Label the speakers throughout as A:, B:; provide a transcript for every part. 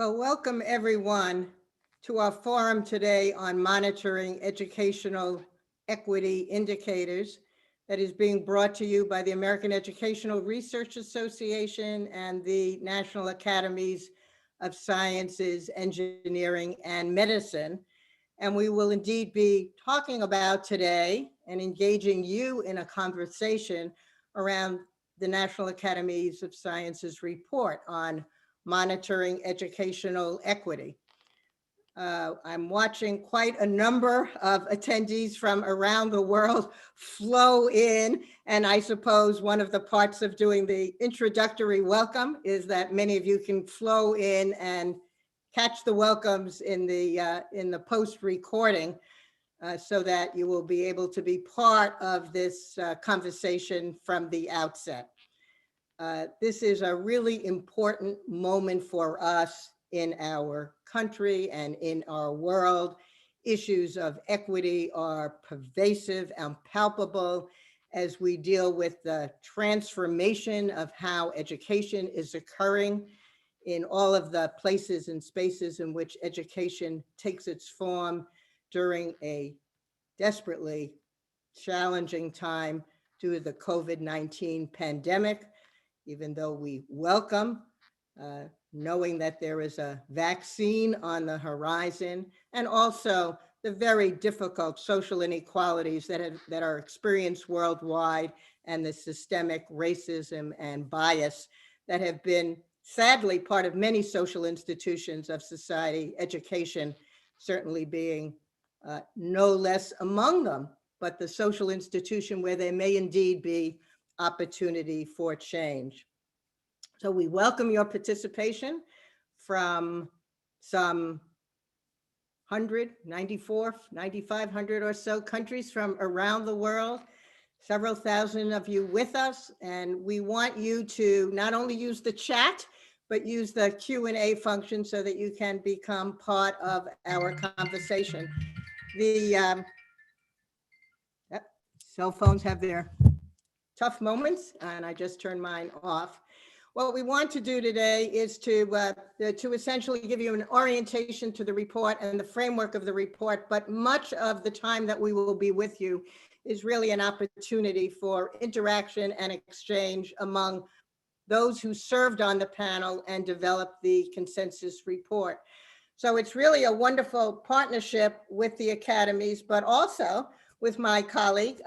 A: Well, welcome everyone to our forum today on monitoring educational equity indicators that is being brought to you by the American Educational Research Association and the National Academies of Sciences, Engineering, and Medicine. And we will indeed be talking about today and engaging you in a conversation around the National Academies of Sciences report on monitoring educational equity. I'm watching quite a number of attendees from around the world flow in, and I suppose one of the parts of doing the introductory welcome is that many of you can flow in and catch the welcomes in the post recording, so that you will be able to be part of this conversation from the outset. This is a really important moment for us in our country and in our world. Issues of equity are pervasive and palpable as we deal with the transformation of how education is occurring in all of the places and spaces in which education takes its form during a desperately challenging time due to the COVID-19 pandemic. Even though we welcome knowing that there is a vaccine on the horizon, and also the very difficult social inequalities that are experienced worldwide, and the systemic racism and bias that have been sadly part of many social institutions of society, education certainly being no less among them, but the social institution where there may indeed be opportunity for change. So we welcome your participation from some 9,500 or so countries from around the world, several thousand of you with us, and we want you to not only use the chat, but use the Q&A function so that you can become part of our conversation. The cell phones have their tough moments, and I just turned mine off. What we want to do today is to essentially give you an orientation to the report and the framework of the report, but much of the time that we will be with you is really an opportunity for interaction and exchange among those who served on the panel and developed the consensus report. So it's really a wonderful partnership with the academies, but also with my colleague,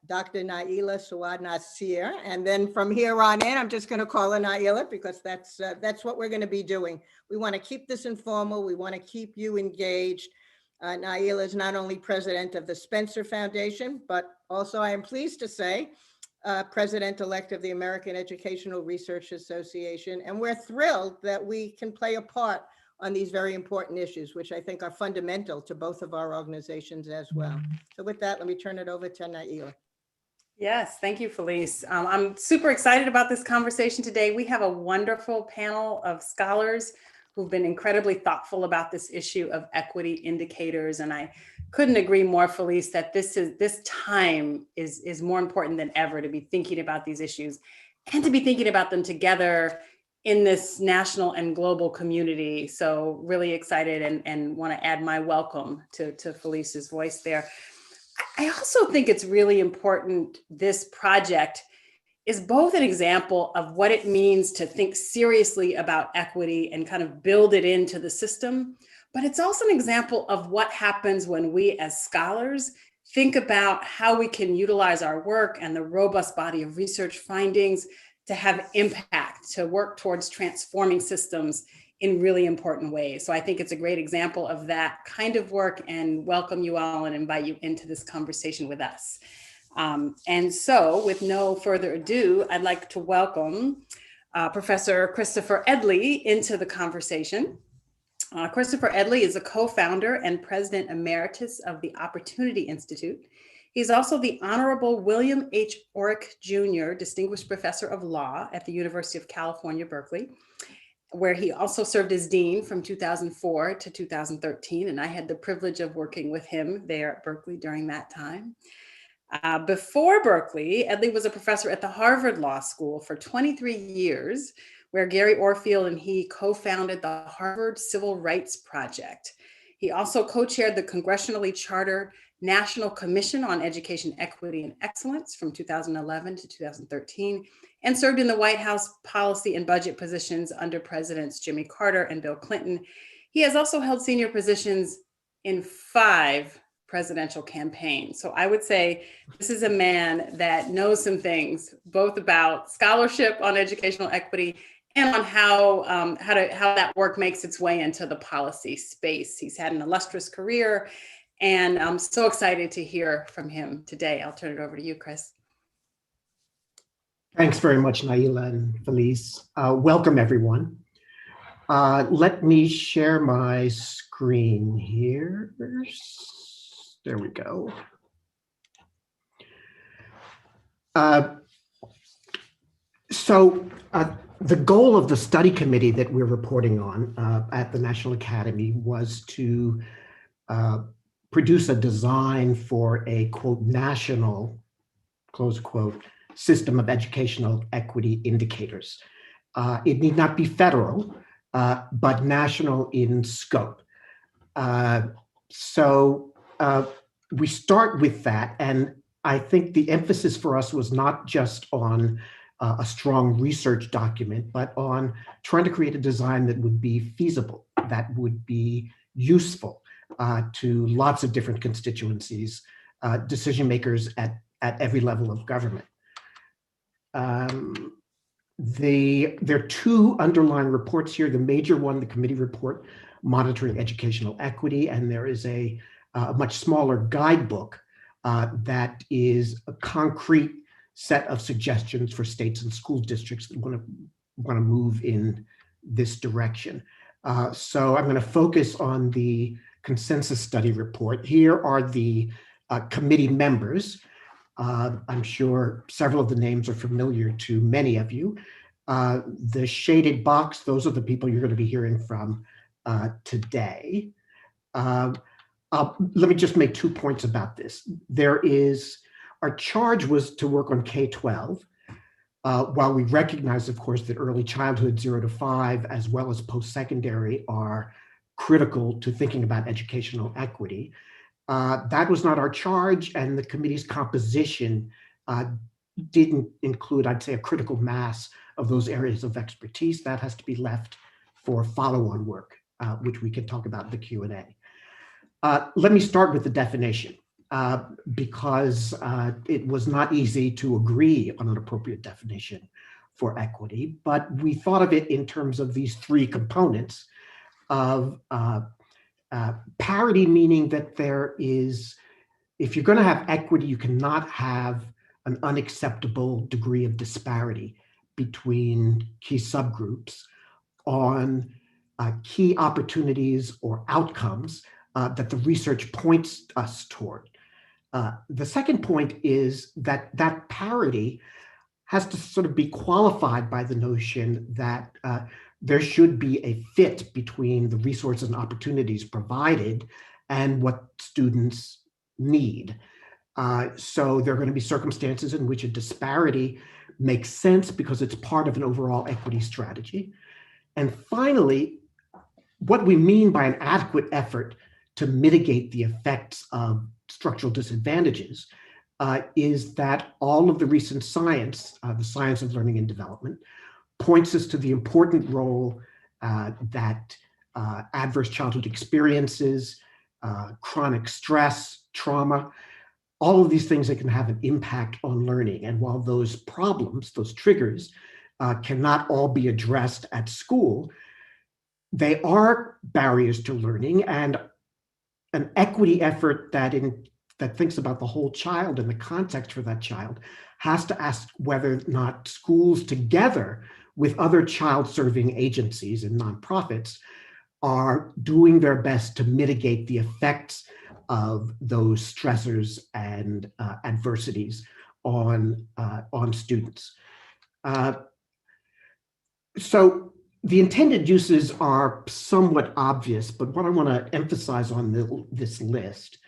A: Dr. Naila Sawad Nasir. And then from here on in, I'm just gonna call her Naila because that's what we're gonna be doing. We wanna keep this informal. We wanna keep you engaged. Naila is not only president of the Spencer Foundation, but also I am pleased to say, president-elect of the American Educational Research Association. And we're thrilled that we can play a part on these very important issues, which I think are fundamental to both of our organizations as well. So with that, let me turn it over to Naila.
B: Yes, thank you, Felice. I'm super excited about this conversation today. We have a wonderful panel of scholars who've been incredibly thoughtful about this issue of equity indicators. And I couldn't agree more, Felice, that this time is more important than ever to be thinking about these issues and to be thinking about them together in this national and global community. So really excited and want to add my welcome to Felice's voice there. I also think it's really important, this project is both an example of what it means to think seriously about equity and kind of build it into the system, but it's also an example of what happens when we as scholars think about how we can utilize our work and the robust body of research findings to have impact, to work towards transforming systems in really important ways. So I think it's a great example of that kind of work, and welcome you all and invite you into this conversation with us. And so with no further ado, I'd like to welcome Professor Christopher Edley into the conversation. Christopher Edley is a co-founder and president emeritus of the Opportunity Institute. He's also the Honorable William H. Orrick Jr. Distinguished Professor of Law at the University of California, Berkeley, where he also served as dean from 2004 to 2013. And I had the privilege of working with him there at Berkeley during that time. Before Berkeley, Edley was a professor at the Harvard Law School for 23 years, where Gary Orfield and he co-founded the Harvard Civil Rights Project. He also co-chaired the congressionally chartered National Commission on Education Equity and Excellence from 2011 to 2013, and served in the White House policy and budget positions under Presidents Jimmy Carter and Bill Clinton. He has also held senior positions in 5 presidential campaigns. So I would say this is a man that knows some things, both about scholarship on educational equity and on how that work makes its way into the policy space. He's had an illustrious career, and I'm so excited to hear from him today. I'll turn it over to you, Chris.
C: Thanks very much, Naila and Felice. Welcome, everyone. Let me share my screen here. There we go. The goal of the study committee that we're reporting on at the National Academy was to produce a design for a, quote, national, close quote, system of educational equity indicators. It need not be federal, but national in scope. We start with that, and I think the emphasis for us was not just on a strong research document, but on trying to create a design that would be feasible, that would be useful to lots of different constituencies, decision makers at every level of government. There are 2 underlying reports here. The major one, the committee report, Monitoring Educational Equity, and there is a much smaller guidebook that is a concrete set of suggestions for states and school districts that want to move in this direction. So I'm going to focus on the consensus study report. Here are the committee members. I'm sure several of the names are familiar to many of you. The shaded box, those are the people you're going to be hearing from today. Let me just make 2 points about this. Our charge was to work on K-12, while we recognize, of course, that early childhood 0 to 5, as well as post-secondary, are critical to thinking about educational equity. That was not our charge, and the committee's composition didn't include, I'd say, a critical mass of those areas of expertise. That has to be left for follow-on work, which we can talk about in the Q&A. Let me start with the definition, because it was not easy to agree on an appropriate definition for equity, but we thought of it in terms of these 3 components of parity, meaning that if you're going to have equity, you cannot have an unacceptable degree of disparity between key subgroups on key opportunities or outcomes that the research points us toward. The second point is that parity has to sort of be qualified by the notion that there should be a fit between the resources and opportunities provided and what students need. So there are going to be circumstances in which a disparity makes sense because it's part of an overall equity strategy. And finally, what we mean by an adequate effort to mitigate the effects of structural disadvantages is that all of the recent science, the science of learning and development, points us to the important role that adverse childhood experiences, chronic stress, trauma, all of these things that can have an impact on learning. And while those problems, those triggers, cannot all be addressed at school, they are barriers to learning, and an equity effort that thinks about the whole child and the context for that child has to ask whether or not schools, together with other child-serving agencies and nonprofits, are doing their best to mitigate the effects of those stressors and adversities on students. So the intended uses are somewhat obvious, but what I want to emphasize on this list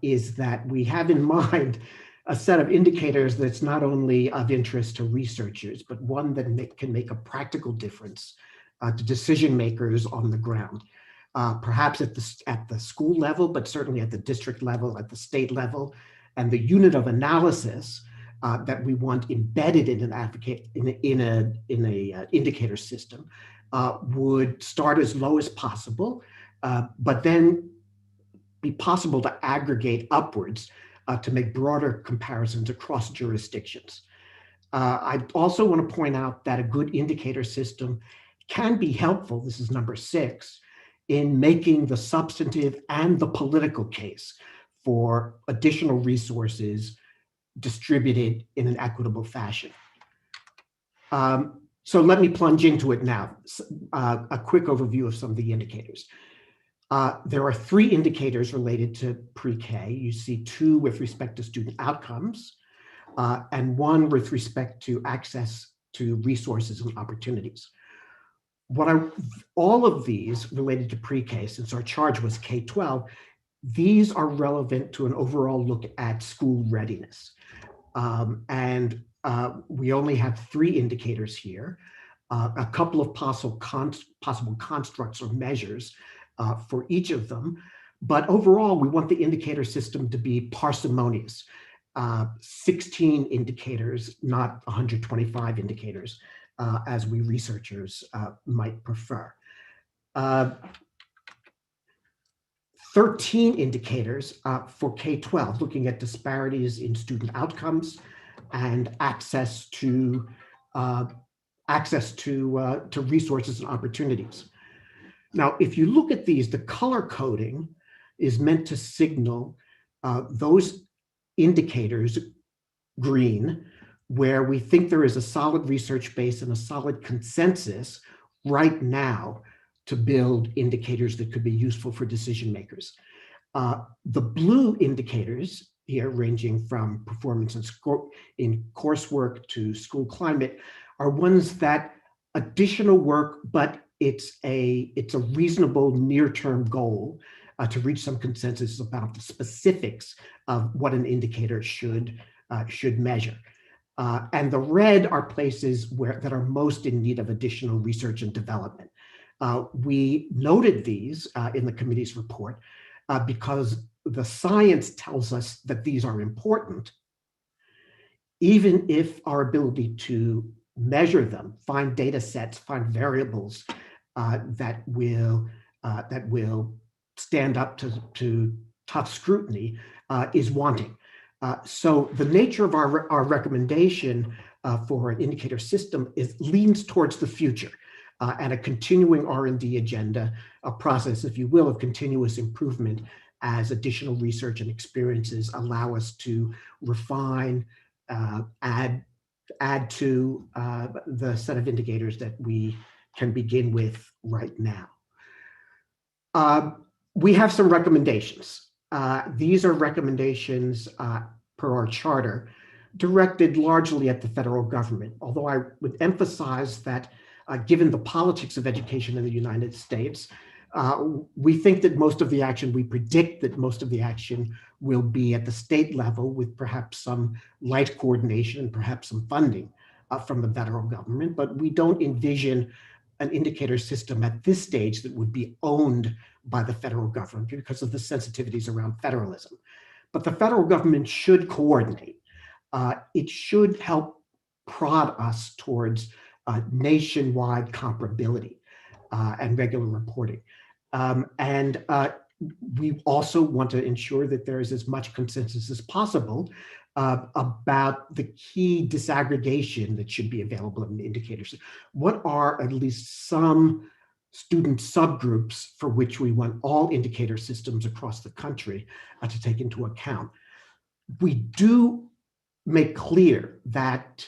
C: is that we have in mind a set of indicators that's not only of interest to researchers, but one that can make a practical difference to decision makers on the ground, perhaps at the school level, but certainly at the district level, at the state level, and the unit of analysis that we want embedded in an indicator system would start as low as possible, but then be possible to aggregate upwards to make broader comparisons across jurisdictions. I also want to point out that a good indicator system can be helpful, this is number 6, in making the substantive and the political case for additional resources distributed in an equitable fashion. So let me plunge into it now. A quick overview of some of the indicators. There are 3 indicators related to pre-K. You see 2 with respect to student outcomes, and 1 with respect to access to resources and opportunities. All of these related to pre-K, since our charge was K-12, these are relevant to an overall look at school readiness. We only have 3 indicators here, a couple of possible constructs or measures for each of them. But overall, we want the indicator system to be parsimonious. 16 indicators, not 125 indicators, as we researchers might prefer. 13 indicators for K-12, looking at disparities in student outcomes and access to resources and opportunities. Now, if you look at these, the color coding is meant to signal those indicators, green, where we think there is a solid research base and a solid consensus right now to build indicators that could be useful for decision makers. The blue indicators here, ranging from performance in coursework to school climate, are ones that additional work, but it's a reasonable near-term goal to reach some consensus about the specifics of what an indicator should measure. And the red are places that are most in need of additional research and development. We noted these in the committee's report because the science tells us that these are important, even if our ability to measure them, find data sets, find variables that will stand up to tough scrutiny is wanting. So the nature of our recommendation for an indicator system leans towards the future and a continuing R&D agenda, a process, if you will, of continuous improvement as additional research and experiences allow us to refine, add to the set of indicators that we can begin with right now. We have some recommendations. These are recommendations per our charter, directed largely at the federal government, although I would emphasize that given the politics of education in the United States, we think that we predict that most of the action will be at the state level with perhaps some light coordination and perhaps some funding from the federal government, but we don't envision an indicator system at this stage that would be owned by the federal government because of the sensitivities around federalism. But the federal government should coordinate. It should help prod us towards nationwide comparability and regular reporting. We also want to ensure that there is as much consensus as possible about the key disaggregation that should be available in the indicators. What are at least some student subgroups for which we want all indicator systems across the country to take into account? We do make clear that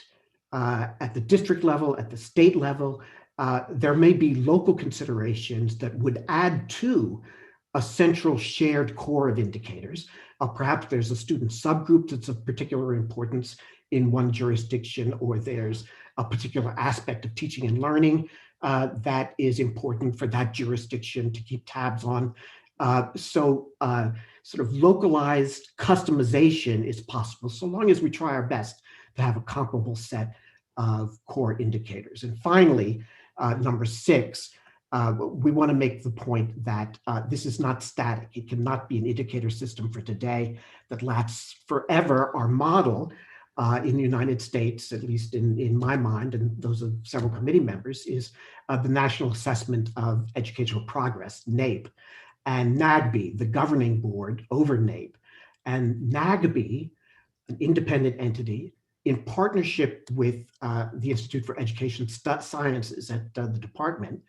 C: at the district level, at the state level, there may be local considerations that would add to a central shared core of indicators. Perhaps there's a student subgroup that's of particular importance in one jurisdiction, or there's a particular aspect of teaching and learning that is important for that jurisdiction to keep tabs on. So sort of localized customization is possible, so long as we try our best to have a comparable set of core indicators. And finally, number 6, we want to make the point that this is not static. It cannot be an indicator system for today that lasts forever. Our model in the United States, at least in my mind, and those of several committee members, is the National Assessment of Educational Progress, NAEP, and NAGB, the governing board over NAEP. And NAGB, an independent entity, in partnership with the Institute for Education Sciences at the department,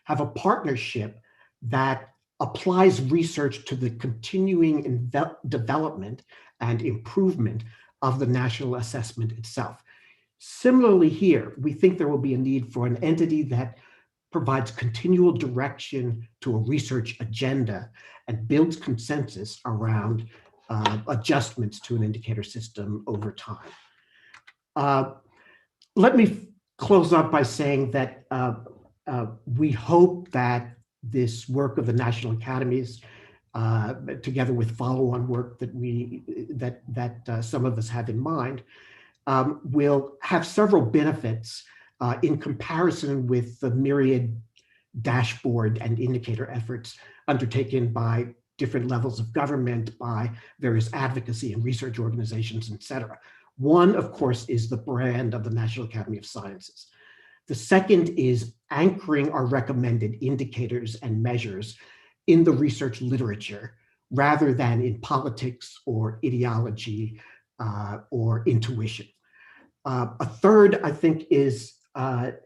C: have a partnership that applies research to the continuing development and improvement of the national assessment itself. Similarly here, we think there will be a need for an entity that provides continual direction to a research agenda and builds consensus around adjustments to an indicator system over time. Let me close up by saying that we hope that this work of the National Academies, together with follow-on work that some of us have in mind, will have several benefits in comparison with the myriad dashboard and indicator efforts undertaken by different levels of government, by various advocacy and research organizations, et cetera. One, of course, is the brand of the National Academy of Sciences. The second is anchoring our recommended indicators and measures in the research literature rather than in politics or ideology or intuition. A third, I think, is that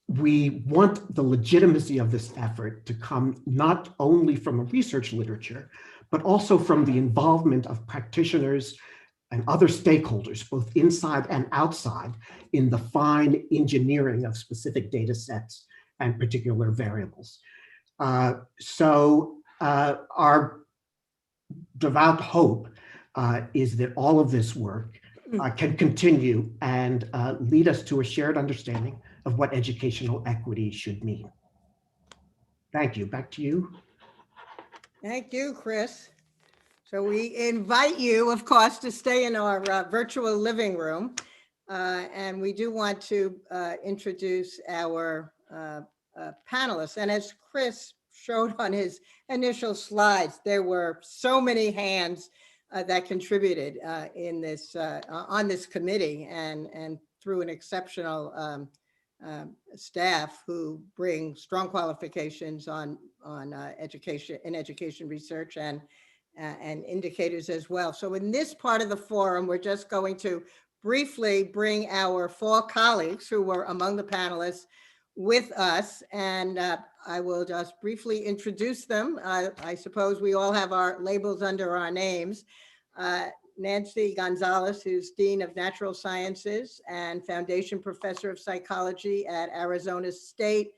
C: we want the legitimacy of this effort to come not only from a research literature, but also from the involvement of practitioners and other stakeholders, both inside and outside, in the fine engineering of specific data sets and particular variables. So our devout hope is that all of this work can continue and lead us to a shared understanding of what educational equity should mean. Thank you. Back to you.
A: Thank you, Chris. So we invite you, of course, to stay in our virtual living room. And we do want to introduce our panelists. And as Chris showed on his initial slides, there were so many hands that contributed in this on this committee and through an exceptional staff who bring strong qualifications on education research and indicators as well. So in this part of the forum, we're just going to briefly bring our 4 colleagues who were among the panelists with us, and I will just briefly introduce them. I suppose we all have our labels under our names. Nancy Gonzalez, who's Dean of Natural Sciences and Foundation Professor of Psychology at Arizona State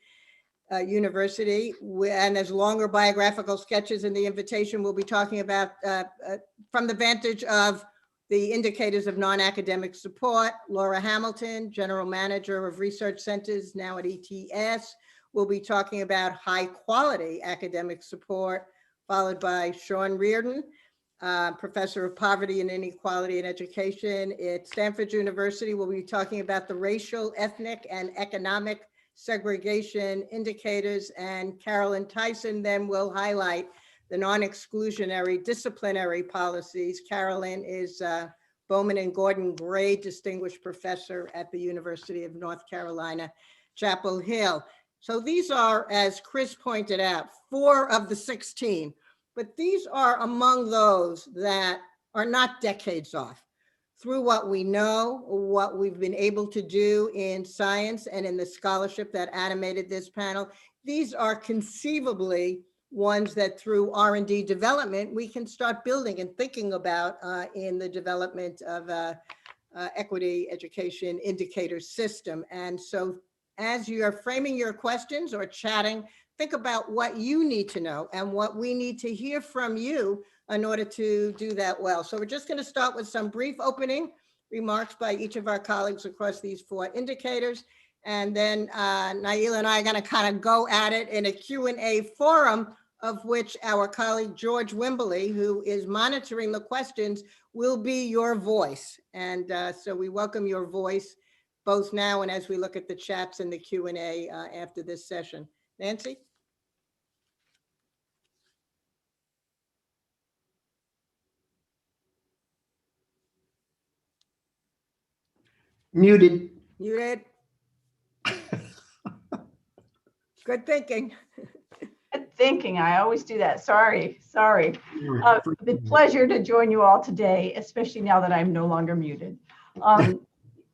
A: University, and there's longer biographical sketches in the invitation. We'll be talking about from the vantage of the indicators of non-academic support. Laura Hamilton, General Manager of Research Centers now at ETS, will be talking about high quality academic support, followed by Sean Reardon, Professor of Poverty and Inequality in Education at Stanford University. We'll be talking about the racial, ethnic, and economic segregation indicators, and Carolyn Tyson then will highlight the non-exclusionary disciplinary policies. Carolyn is Bowman and Gordon Gray Distinguished Professor at the University of North Carolina, Chapel Hill. So these are, as Chris pointed out, 4 of the 16, but these are among those that are not decades off. Through what we know, what we've been able to do in science and in the scholarship that animated this panel, these are conceivably ones that through R&D development, we can start building and thinking about in the development of equity education indicator system. And so as you're framing your questions or chatting, think about what you need to know and what we need to hear from you in order to do that well. So we're just going to start with some brief opening remarks by each of our colleagues across these 4 indicators. And then Naila and I are going to kind of go at it in a Q&A forum of which our colleague George Wimberly, who is monitoring the questions, will be your voice. And so we welcome your voice both now and as we look at the chats and the Q&A after this session. Nancy?
C: Muted.
A: Muted. Good thinking.
D: Good thinking. I always do that. Sorry.
C: Yeah,
D: It's a pleasure to join you all today, especially now that I'm no longer muted.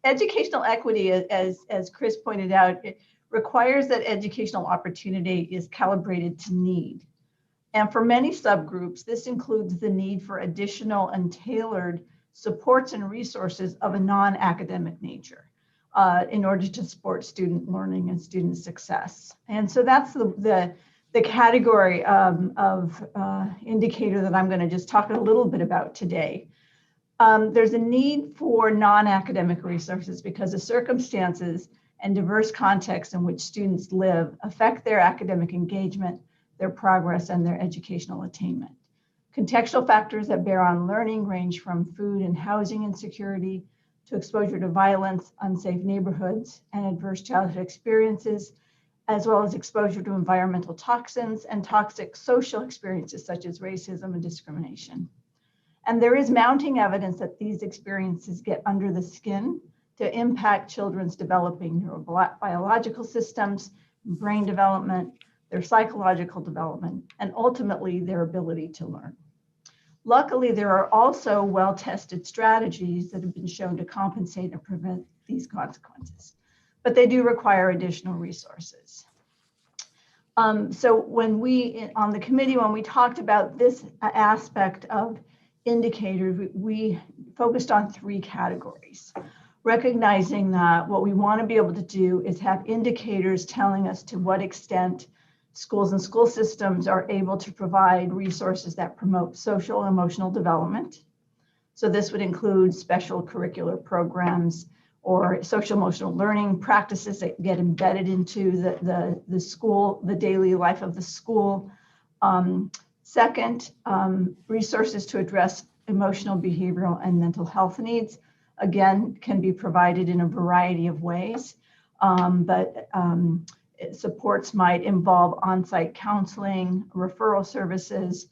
D: Educational equity, as Chris pointed out, it requires that educational opportunity is calibrated to need. And for many subgroups, this includes the need for additional and tailored supports and resources of a non-academic nature in order to support student learning and student success. And so that's the category of indicator that I'm going to just talk a little bit about today. There's a need for non-academic resources because the circumstances and diverse contexts in which students live affect their academic engagement, their progress, and their educational attainment. Contextual factors that bear on learning range from food and housing insecurity to exposure to violence, unsafe neighborhoods, and adverse childhood experiences, as well as exposure to environmental toxins and toxic social experiences such as racism and discrimination. And there is mounting evidence that these experiences get under the skin to impact children's developing neurobiological systems, brain development, their psychological development, and ultimately their ability to learn. Luckily, there are also well-tested strategies that have been shown to compensate and prevent these consequences, but they do require additional resources. So when we, on the committee, when we talked about this aspect of indicators, we focused on 3 categories, recognizing that what we want to be able to do is have indicators telling us to what extent schools and school systems are able to provide resources that promote social and emotional development. So this would include special curricular programs or social emotional learning practices that get embedded into the school, the daily life of the school. Second, resources to address emotional, behavioral, and mental health needs, again, can be provided in a variety of ways, but supports might involve on-site counseling, referral services,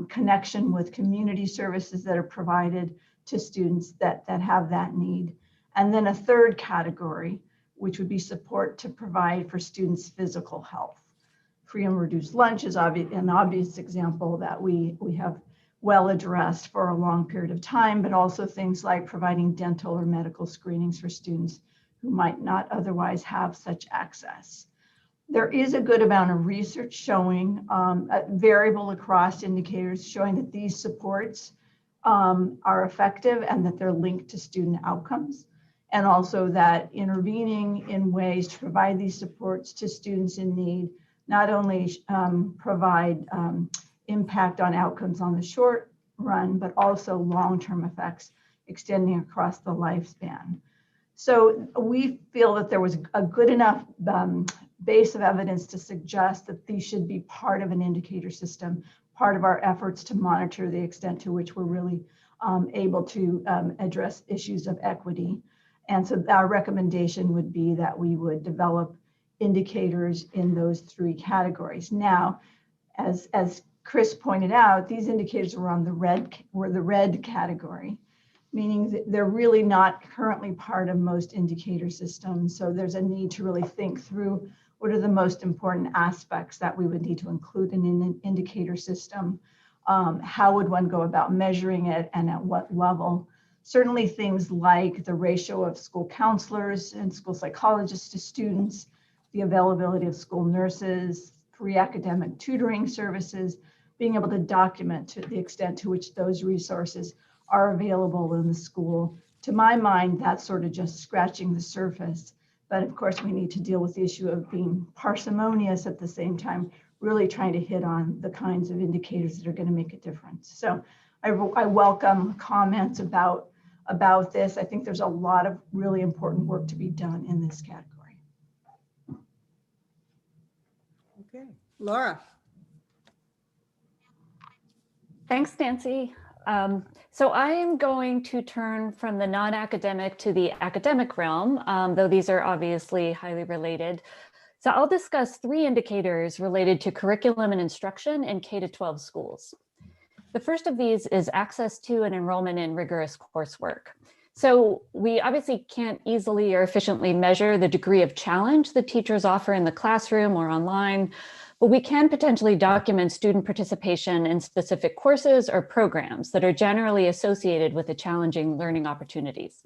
D: connection with community services that are provided to students that have that need. And then a third category, which would be support to provide for students' physical health. Free and reduced lunch is an obvious example that we have well addressed for a long period of time, but also things like providing dental or medical screenings for students who might not otherwise have such access. There is a good amount of research showing variable across indicators showing that these supports are effective and that they're linked to student outcomes, and also that intervening in ways to provide these supports to students in need not only provide impact on outcomes on the short run, but also long-term effects extending across the lifespan. So we feel that there was a good enough base of evidence to suggest that these should be part of an indicator system, part of our efforts to monitor the extent to which we're really able to address issues of equity. And so our recommendation would be that we would develop indicators in those 3 categories. Now, as Chris pointed out, these indicators were the red category, meaning that they're really not currently part of most indicator systems. So there's a need to really think through what are the most important aspects that we would need to include in an indicator system. How would one go about measuring it and at what level? Certainly things like the ratio of school counselors and school psychologists to students, the availability of school nurses, free academic tutoring services, being able to document to the extent to which those resources are available in the school. To my mind, that's sort of just scratching the surface. But of course, we need to deal with the issue of being parsimonious at the same time, really trying to hit on the kinds of indicators that are going to make a difference. So I welcome comments about this. I think there's a lot of really important work to be done in this category.
A: Okay, Laura.
E: Thanks, Nancy. So I am going to turn from the non-academic to the academic realm, though these are obviously highly related. So I'll discuss 3 indicators related to curriculum and instruction in K-12 schools. The first of these is access to and enrollment in rigorous coursework. So we obviously can't easily or efficiently measure the degree of challenge that teachers offer in the classroom or online, but we can potentially document student participation in specific courses or programs that are generally associated with the challenging learning opportunities.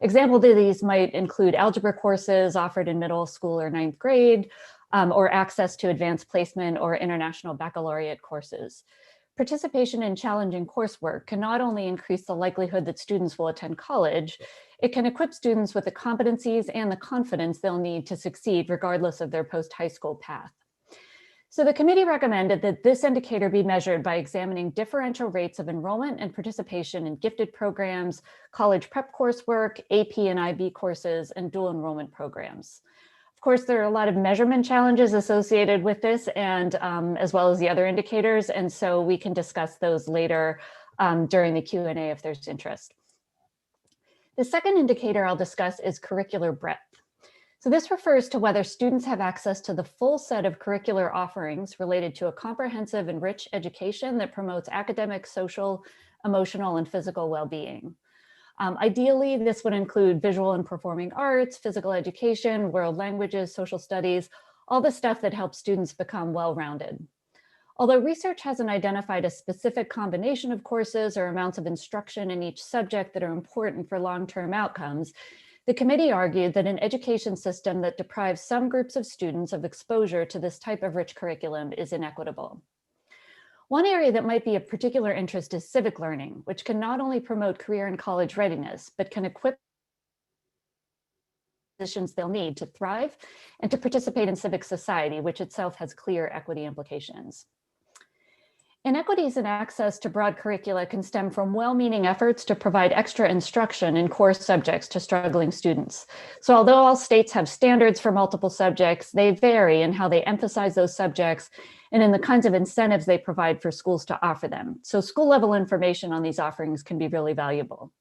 E: Examples of these might include algebra courses offered in middle school or 9th grade, or access to advanced placement or international baccalaureate courses. Participation in challenging coursework can not only increase the likelihood that students will attend college, it can equip students with the competencies and the confidence they'll need to succeed regardless of their post-high school path. So the committee recommended that this indicator be measured by examining differential rates of enrollment and participation in gifted programs, college prep coursework, AP and IB courses, and dual enrollment programs. Of course, there are a lot of measurement challenges associated with this, and as well as the other indicators, and so we can discuss those later during the Q&A if there's interest. The second indicator I'll discuss is curricular breadth. So this refers to whether students have access to the full set of curricular offerings related to a comprehensive and rich education that promotes academic, social, emotional, and physical well-being. Ideally, this would include visual and performing arts, physical education, world languages, social studies, all the stuff that helps students become well-rounded. Although research hasn't identified a specific combination of courses or amounts of instruction in each subject that are important for long-term outcomes, the committee argued that an education system that deprives some groups of students of exposure to this type of rich curriculum is inequitable. One area that might be of particular interest is civic learning, which can not only promote career and college readiness, but can equip positions they'll need to thrive and to participate in civic society, which itself has clear equity implications. Inequities in access to broad curricula can stem from well-meaning efforts to provide extra instruction in core subjects to struggling students. So although all states have standards for multiple subjects, they vary in how they emphasize those subjects and in the kinds of incentives they provide for schools to offer them. So school-level information on these offerings can be really valuable.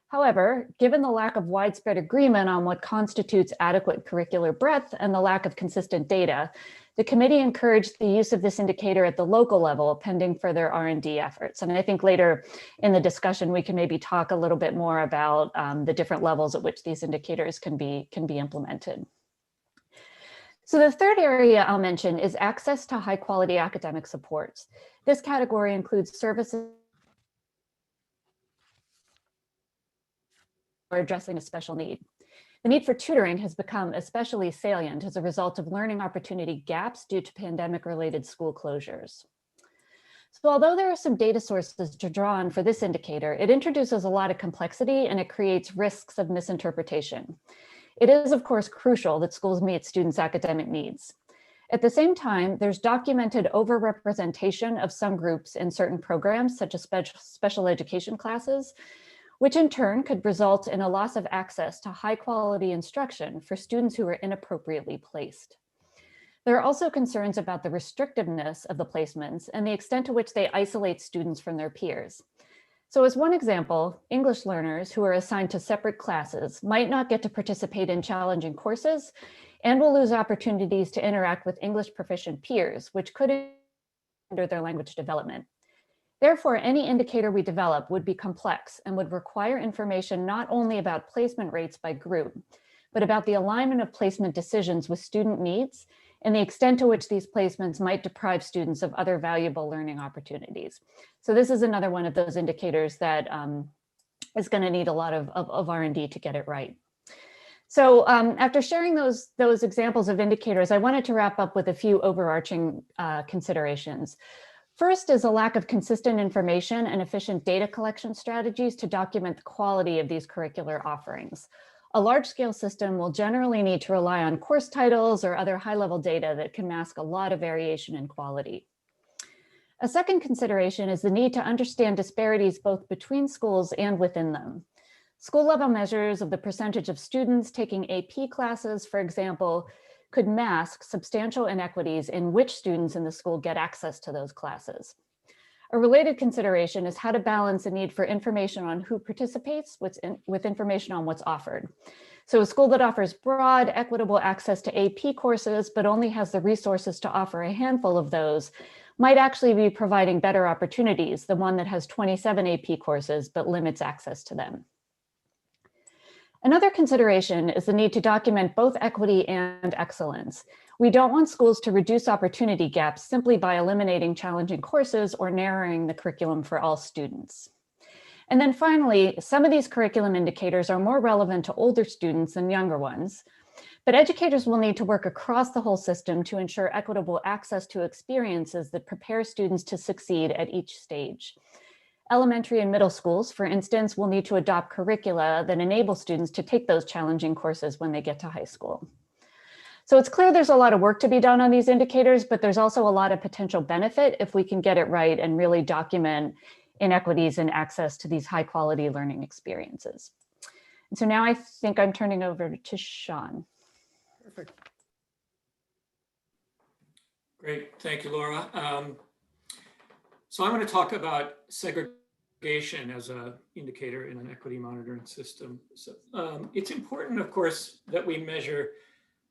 E: However, given the lack of widespread agreement on what constitutes adequate curricular breadth and the lack of consistent data, the committee encouraged the use of this indicator at the local level, pending further R&D efforts. And I think later in the discussion, we can maybe talk a little bit more about the different levels at which these indicators can be implemented. So the third area I'll mention is access to high quality academic supports. This category includes services for addressing a special need. The need for tutoring has become especially salient as a result of learning opportunity gaps due to pandemic-related school closures. So although there are some data sources to draw on for this indicator, it introduces a lot of complexity and it creates risks of misinterpretation. It is, of course, crucial that schools meet students' academic needs. At the same time, there's documented overrepresentation of some groups in certain programs, such as special education classes, which in turn could result in a loss of access to high quality instruction for students who are inappropriately placed. There are also concerns about the restrictiveness of the placements and the extent to which they isolate students from their peers. So as one example, English learners who are assigned to separate classes might not get to participate in challenging courses and will lose opportunities to interact with English proficient peers, which could hinder their language development. Therefore, any indicator we develop would be complex and would require information not only about placement rates by group, but about the alignment of placement decisions with student needs and the extent to which these placements might deprive students of other valuable learning opportunities. So this is another one of those indicators that is going to need a lot of R&D to get it right. So after sharing those examples of indicators, I wanted to wrap up with a few overarching considerations. First is a lack of consistent information and efficient data collection strategies to document the quality of these curricular offerings. A large-scale system will generally need to rely on course titles or other high-level data that can mask a lot of variation in quality. A second consideration is the need to understand disparities both between schools and within them. School-level measures of the percentage of students taking AP classes, for example, could mask substantial inequities in which students in the school get access to those classes. A related consideration is how to balance the need for information on who participates with information on what's offered. So a school that offers broad, equitable access to AP courses, but only has the resources to offer a handful of those, might actually be providing better opportunities than one that has 27 AP courses, but limits access to them. Another consideration is the need to document both equity and excellence. We don't want schools to reduce opportunity gaps simply by eliminating challenging courses or narrowing the curriculum for all students. And then finally, some of these curriculum indicators are more relevant to older students than younger ones, but educators will need to work across the whole system to ensure equitable access to experiences that prepare students to succeed at each stage. Elementary and middle schools, for instance, will need to adopt curricula that enable students to take those challenging courses when they get to high school. So it's clear there's a lot of work to be done on these indicators, but there's also a lot of potential benefit if we can get it right and really document inequities in access to these high quality learning experiences. And so now I think I'm turning over to Sean.
A: Perfect.
F: Great, thank you, Laura. So I'm going to talk about segregation as an indicator in an equity monitoring system. So it's important, of course, that we measure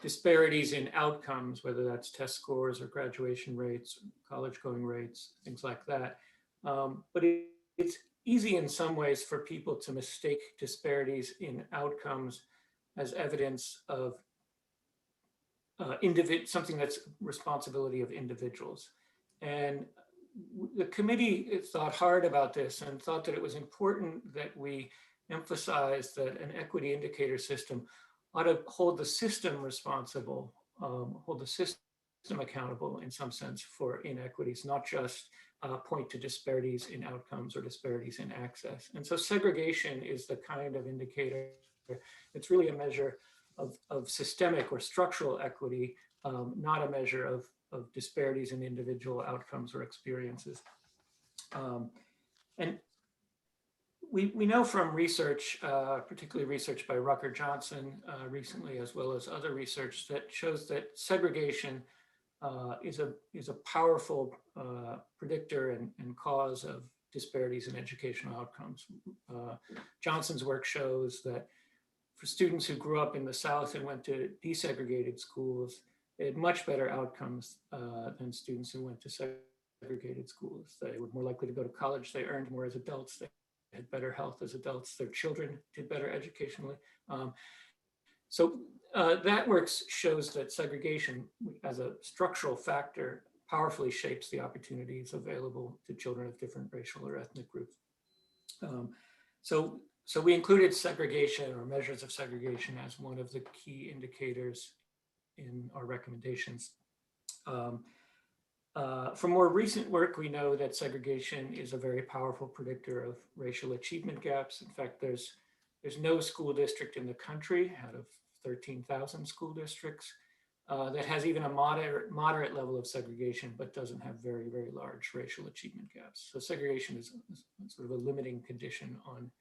F: disparities in outcomes, whether that's test scores or graduation rates, college going rates, things like that. But it's easy in some ways for people to mistake disparities in outcomes as evidence of something that's responsibility of individuals. And the committee thought hard about this and thought that it was important that we emphasize that an equity indicator system ought to hold the system responsible, hold the system accountable in some sense for inequities, not just point to disparities in outcomes or disparities in access. And so segregation is the kind of indicator. It's really a measure of systemic or structural equity, not a measure of disparities in individual outcomes or experiences. And we know from research, particularly research by Rucker Johnson recently, as well as other research that shows that segregation is a powerful predictor and cause of disparities in educational outcomes. Johnson's work shows that for students who grew up in the South and went to desegregated schools, they had much better outcomes than students who went to segregated schools. They were more likely to go to college, they earned more as adults, they had better health as adults, their children did better educationally. So that work shows that segregation as a structural factor powerfully shapes the opportunities available to children of different racial or ethnic groups. So we included segregation or measures of segregation as one of the key indicators in our recommendations. From more recent work, we know that segregation is a very powerful predictor of racial achievement gaps. In fact, there's no school district in the country out of 13,000 school districts that has even a moderate level of segregation, but doesn't have very, very large racial achievement gaps. So segregation is sort of a limiting condition on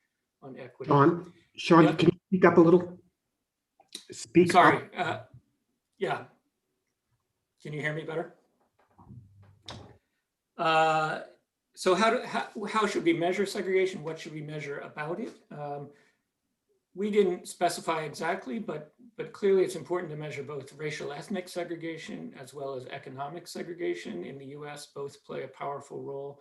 F: equity.
C: Sean,
F: Yep.
C: Can you speak up a little?
F: Sorry.
C: Up.
F: Yeah. Can you hear me better? So how should we measure segregation? What should we measure about it? We didn't specify exactly, but clearly it's important to measure both racial ethnic segregation as well as economic segregation in the US. Both play a powerful role.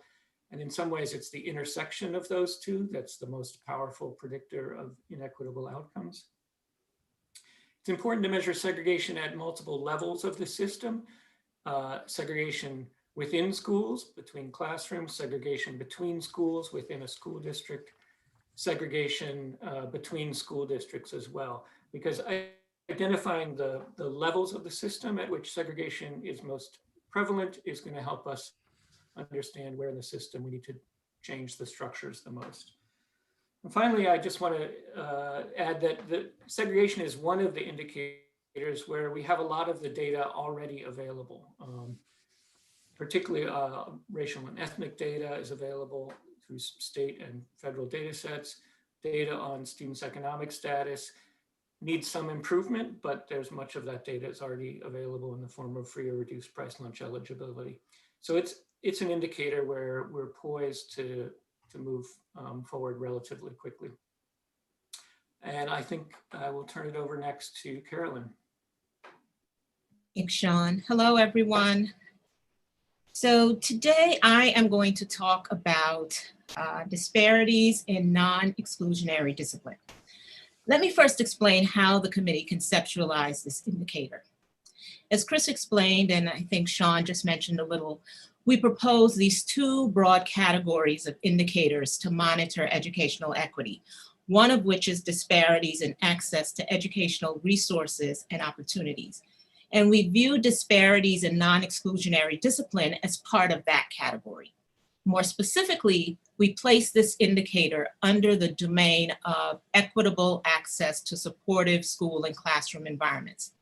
F: And in some ways, it's the intersection of those two that's the most powerful predictor of inequitable outcomes. It's important to measure segregation at multiple levels of the system. Segregation within schools, between classrooms, segregation between schools within a school district, segregation between school districts as well. Because identifying the levels of the system at which segregation is most prevalent is going to help us understand where in the system we need to change the structures the most. And finally, I just want to add that the segregation is one of the indicators where we have a lot of the data already available. Particularly racial and ethnic data is available through state and federal data sets. Data on students' economic status needs some improvement, but there's much of that data is already available in the form of free or reduced price lunch eligibility. So it's an indicator where we're poised to move forward relatively quickly. And I think I will turn it over next to Carolyn.
G: Thanks, Sean. Hello, everyone. So today I am going to talk about disparities in non-exclusionary discipline. Let me first explain how the committee conceptualized this indicator. As Chris explained, and I think Sean just mentioned a little, we propose these two broad categories of indicators to monitor educational equity, one of which is disparities in access to educational resources and opportunities. And we view disparities in non-exclusionary discipline as part of that category. More specifically, we place this indicator under the domain of equitable access to supportive school and classroom environments.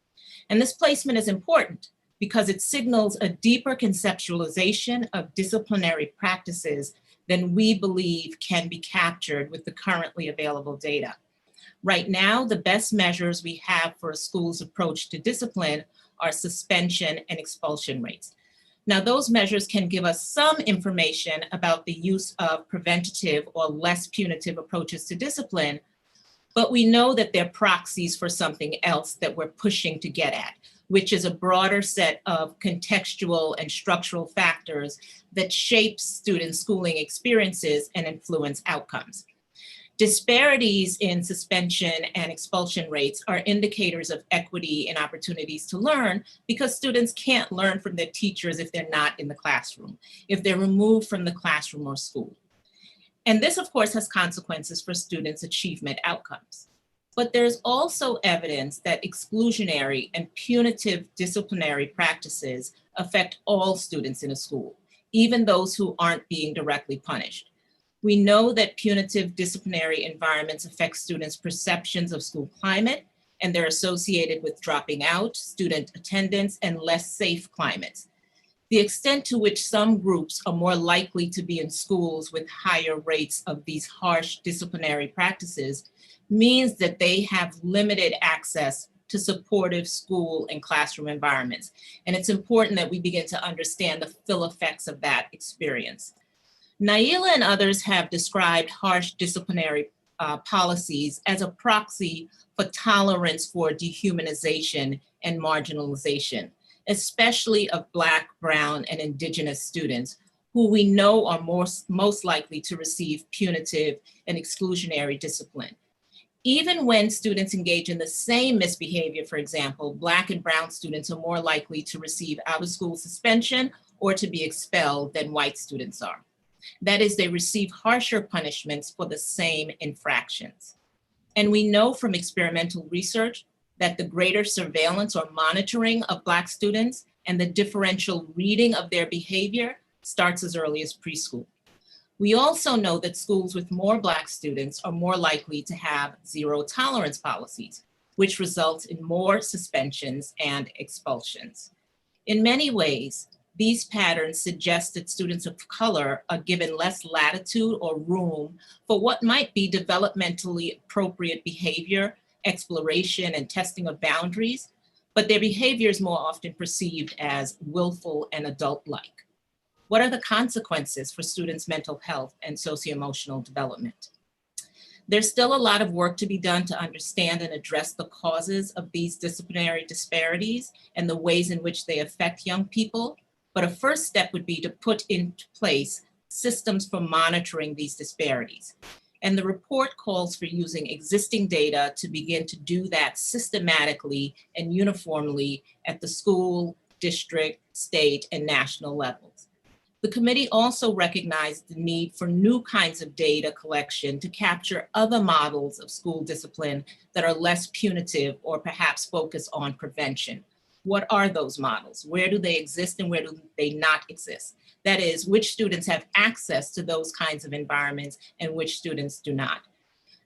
G: And this placement is important because it signals a deeper conceptualization of disciplinary practices than we believe can be captured with the currently available data. Right now, the best measures we have for a school's approach to discipline are suspension and expulsion rates. Now, those measures can give us some information about the use of preventative or less punitive approaches to discipline, but we know that they're proxies for something else that we're pushing to get at, which is a broader set of contextual and structural factors that shape students' schooling experiences and influence outcomes. Disparities in suspension and expulsion rates are indicators of equity and opportunities to learn because students can't learn from their teachers if they're not in the classroom, if they're removed from the classroom or school. And this, of course, has consequences for students' achievement outcomes. But there's also evidence that exclusionary and punitive disciplinary practices affect all students in a school, even those who aren't being directly punished. We know that punitive disciplinary environments affect students' perceptions of school climate, and they're associated with dropping out, student attendance, and less safe climates. The extent to which some groups are more likely to be in schools with higher rates of these harsh disciplinary practices means that they have limited access to supportive school and classroom environments. And it's important that we begin to understand the full effects of that experience. Naila and others have described harsh disciplinary policies as a proxy for tolerance for dehumanization and marginalization, especially of Black, Brown, and Indigenous students, who we know are most likely to receive punitive and exclusionary discipline. Even when students engage in the same misbehavior, for example, Black and Brown students are more likely to receive out-of-school suspension or to be expelled than white students are. That is, they receive harsher punishments for the same infractions. And we know from experimental research that the greater surveillance or monitoring of Black students and the differential reading of their behavior starts as early as preschool. We also know that schools with more Black students are more likely to have zero tolerance policies, which results in more suspensions and expulsions. In many ways, these patterns suggest that students of color are given less latitude or room for what might be developmentally appropriate behavior, exploration, and testing of boundaries, but their behavior is more often perceived as willful and adult-like. What are the consequences for students' mental health and socio-emotional development? There's still a lot of work to be done to understand and address the causes of these disciplinary disparities and the ways in which they affect young people. But a first step would be to put into place systems for monitoring these disparities. And the report calls for using existing data to begin to do that systematically and uniformly at the school, district, state, and national levels. The committee also recognized the need for new kinds of data collection to capture other models of school discipline that are less punitive or perhaps focus on prevention. What are those models? Where do they exist and where do they not exist? That is, which students have access to those kinds of environments and which students do not.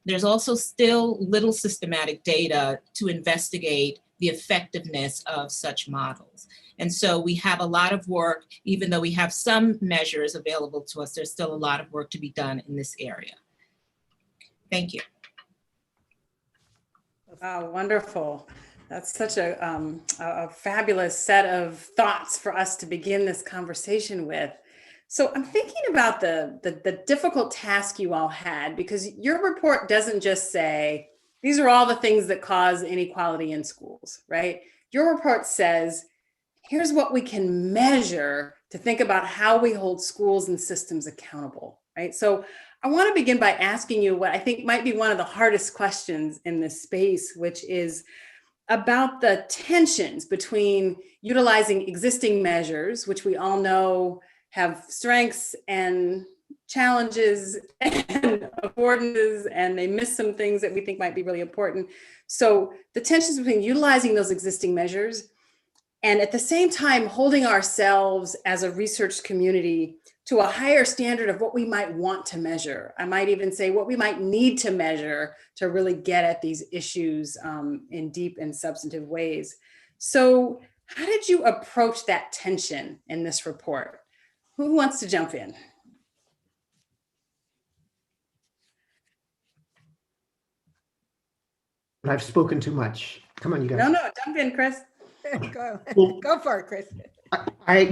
G: There's also still little systematic data to investigate the effectiveness of such models. And so we have a lot of work, even though we have some measures available to us, there's still a lot of work to be done in this area. Thank you.
B: Wow, wonderful. That's such a fabulous set of thoughts for us to begin this conversation with. So I'm thinking about the difficult task you all had, because your report doesn't just say, these are all the things that cause inequality in schools, right? Your report says, here's what we can measure to think about how we hold schools and systems accountable, right? So I want to begin by asking you what I think might be one of the hardest questions in this space, which is about the tensions between utilizing existing measures, which we all know have strengths and challenges and affordances, and they miss some things that we think might be really important. So the tensions between utilizing those existing measures and at the same time holding ourselves as a research community to a higher standard of what we might want to measure. I might even say what we might need to measure to really get at these issues in deep and substantive ways. So how did you approach that tension in this report? Who wants to jump in?
C: I've spoken too much. Come on, you guys.
B: No, jump in, Chris.
A: Go,
C: Well,
A: go for it, Chris.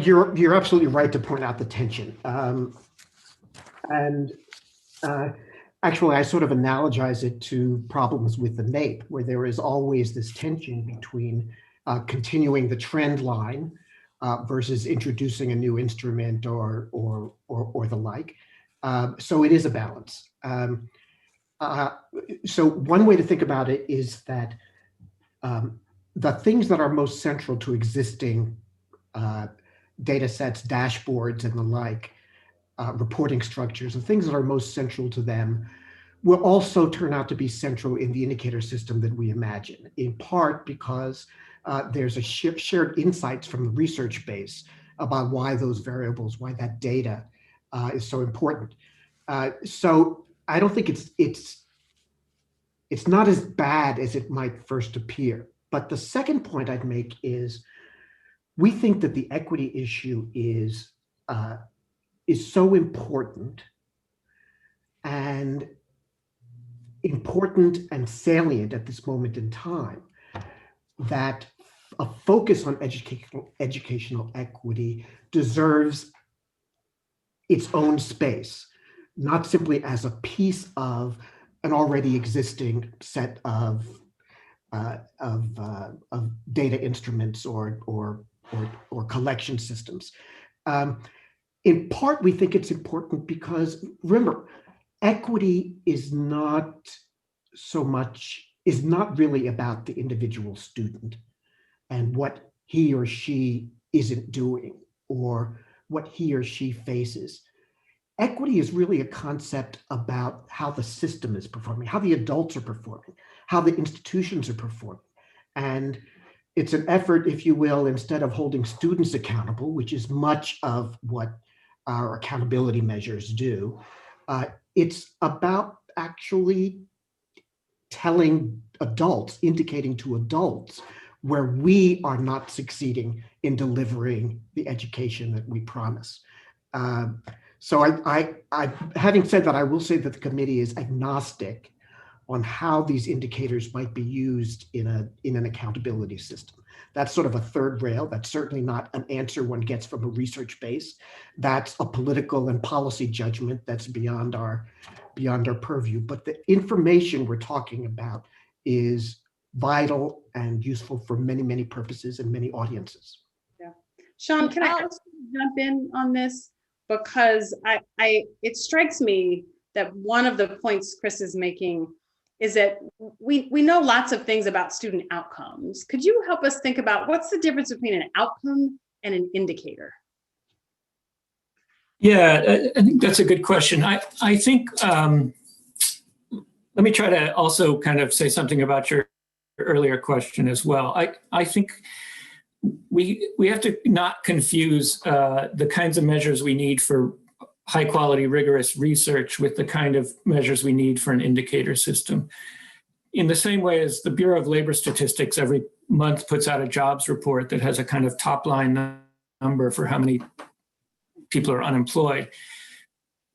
C: You're absolutely right to point out the tension. Actually, I sort of analogize it to problems with the NAEP, where there is always this tension between continuing the trend line versus introducing a new instrument or the like. So it is a balance. So one way to think about it is that the things that are most central to existing data sets, dashboards, and the like, reporting structures, the things that are most central to them will also turn out to be central in the indicator system that we imagine, in part because there's a shared insights from the research base about why those variables, why that data is so important. So I don't think it's not as bad as it might first appear. But the second point I'd make is we think that the equity issue is so important and salient at this moment in time that a focus on educational equity deserves its own space, not simply as a piece of an already existing set of data instruments or collection systems. In part, we think it's important because, remember, equity is not really about the individual student and what he or she isn't doing or what he or she faces. Equity is really a concept about how the system is performing, how the adults are performing, how the institutions are performing. And it's an effort, if you will, instead of holding students accountable, which is much of what our accountability measures do, it's about actually telling adults, indicating to adults where we are not succeeding in delivering the education that we promise. So I having said that, I will say that the committee is agnostic on how these indicators might be used in an accountability system. That's sort of a third rail. That's certainly not an answer one gets from a research base. That's a political and policy judgment that's beyond our purview. But the information we're talking about is vital and useful for many, many purposes and many audiences.
B: Yeah. Sean, can I also jump in on this? Because it strikes me that one of the points Chris is making is that we know lots of things about student outcomes. Could you help us think about what's the difference between an outcome and an indicator?
F: Yeah, I think that's a good question. I think, let me try to also kind of say something about your earlier question as well. I think we have to not confuse the kinds of measures we need for high quality, rigorous research with the kind of measures we need for an indicator system. In the same way as the Bureau of Labor Statistics every month puts out a jobs report that has a kind of top line number for how many people are unemployed.